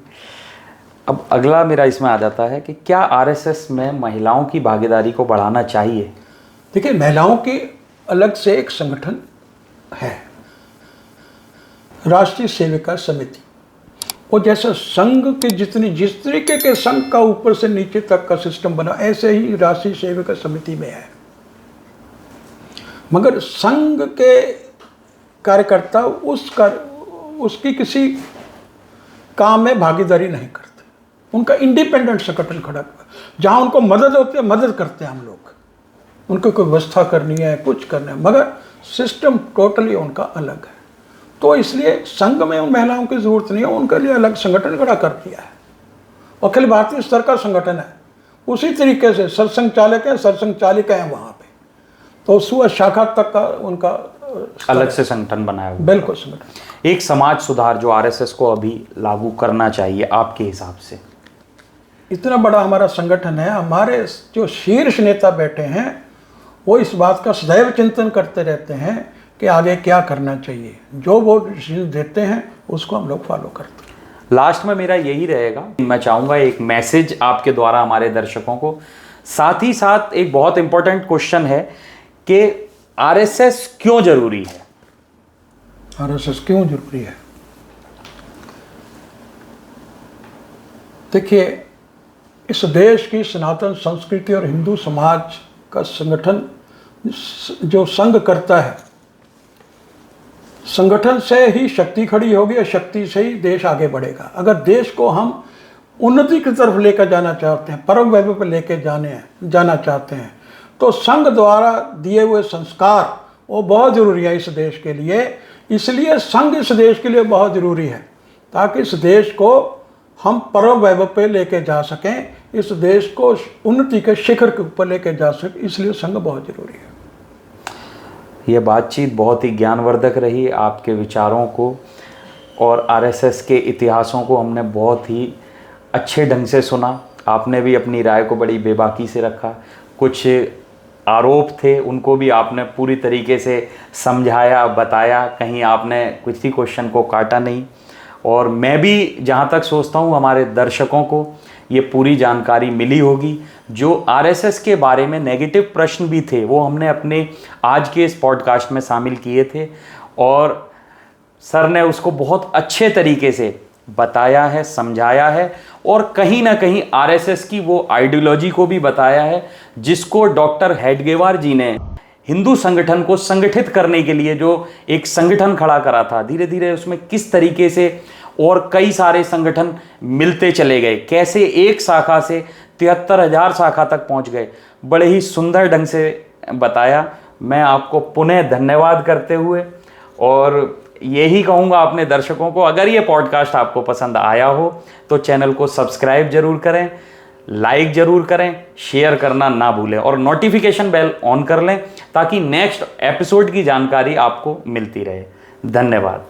अब अगला मेरा इसमें आ जाता है कि क्या आरएसएस में महिलाओं की भागीदारी को बढ़ाना चाहिए? देखिए, महिलाओं की अलग से एक संगठन है, राष्ट्रीय सेविका समिति। वो जैसे संघ के जिस तरीके के संघ का ऊपर से नीचे तक का सिस्टम बना, ऐसे ही राष्ट्रीय सेविका समिति में है। मगर संघ के कार्यकर्ता उसकी किसी काम में भागीदारी नहीं करते। उनका इंडिपेंडेंट संगठन खड़ा, जहाँ उनको मदद होती है मदद करते हैं हम लोग, उनको कोई व्यवस्था करनी है, कुछ करना है, मगर सिस्टम टोटली उनका अलग है। तो इसलिए संघ में उन महिलाओं की ज़रूरत नहीं है, उनके लिए अलग संगठन खड़ा कर दिया है। अखिल भारतीय स्तर का संगठन है, उसी तरीके से सरसंघ चालक है, सरसंघ चालिका है वहाँ पे, तो सुबह शाखा तक का उनका अलग से संगठन बनाया हुआ। बिल्कुल संगठन। एक समाज सुधार जो आरएसएस को अभी लागू करना चाहिए आपके हिसाब से? इतना बड़ा हमारा संगठन है, हमारे जो शीर्ष नेता बैठे हैं वो इस बात का सदैव चिंतन करते रहते हैं कि आगे क्या करना चाहिए। जो वो डिसीजन देते हैं उसको हम लोग फॉलो करते हैं। लास्ट में मेरा यही रहेगा, मैं चाहूँगा एक मैसेज आपके द्वारा हमारे दर्शकों को, साथ ही साथ एक बहुत इंपॉर्टेंट क्वेश्चन है कि आरएसएस क्यों जरूरी है? आरएसएस क्यों जरूरी है? देखिए, इस देश की सनातन संस्कृति और हिंदू समाज का संगठन जो संघ करता है, संगठन से ही शक्ति खड़ी होगी और शक्ति से ही देश आगे बढ़ेगा। अगर देश को हम उन्नति की तरफ लेकर जाना चाहते हैं, परम वैभव पर लेकर जाना चाहते हैं, तो संघ द्वारा दिए हुए संस्कार वो बहुत ज़रूरी है इस देश के लिए। इसलिए संघ इस देश के लिए बहुत ज़रूरी है, ताकि इस देश को हम परम वैभव पे लेके जा सकें, इस देश को उन्नति के शिखर के ऊपर लेके जा सकें, इसलिए संघ बहुत ज़रूरी है। ये बातचीत बहुत ही ज्ञानवर्धक रही। आपके विचारों को और आरएसएस के इतिहासों को हमने बहुत ही अच्छे ढंग से सुना। आपने भी अपनी राय को बड़ी बेबाकी से रखा। कुछ आरोप थे उनको भी आपने पूरी तरीके से समझाया, बताया, कहीं आपने किसी क्वेश्चन को काटा नहीं। और मैं भी जहाँ तक सोचता हूँ हमारे दर्शकों को ये पूरी जानकारी मिली होगी। जो आरएसएस के बारे में नेगेटिव प्रश्न भी थे वो हमने अपने आज के इस पॉडकास्ट में शामिल किए थे और सर ने उसको बहुत अच्छे तरीके से बताया है, समझाया है और कहीं ना कहीं आरएसएस की वो आइडियोलॉजी को भी बताया है जिसको डॉक्टर हेडगेवार जी ने हिंदू संगठन को संगठित करने के लिए जो एक संगठन खड़ा करा था, धीरे धीरे उसमें किस तरीके से और कई सारे संगठन मिलते चले गए, कैसे एक शाखा से 73,000 शाखा तक पहुंच गए, बड़े ही सुंदर ढंग से बताया। मैं आपको पुनः धन्यवाद करते हुए और यही कहूँगा अपने दर्शकों को, अगर ये पॉडकास्ट आपको पसंद आया हो तो चैनल को सब्सक्राइब जरूर करें, लाइक जरूर करें, शेयर करना ना भूलें और नोटिफिकेशन बेल ऑन कर लें ताकि नेक्स्ट एपिसोड की जानकारी आपको मिलती रहे। धन्यवाद।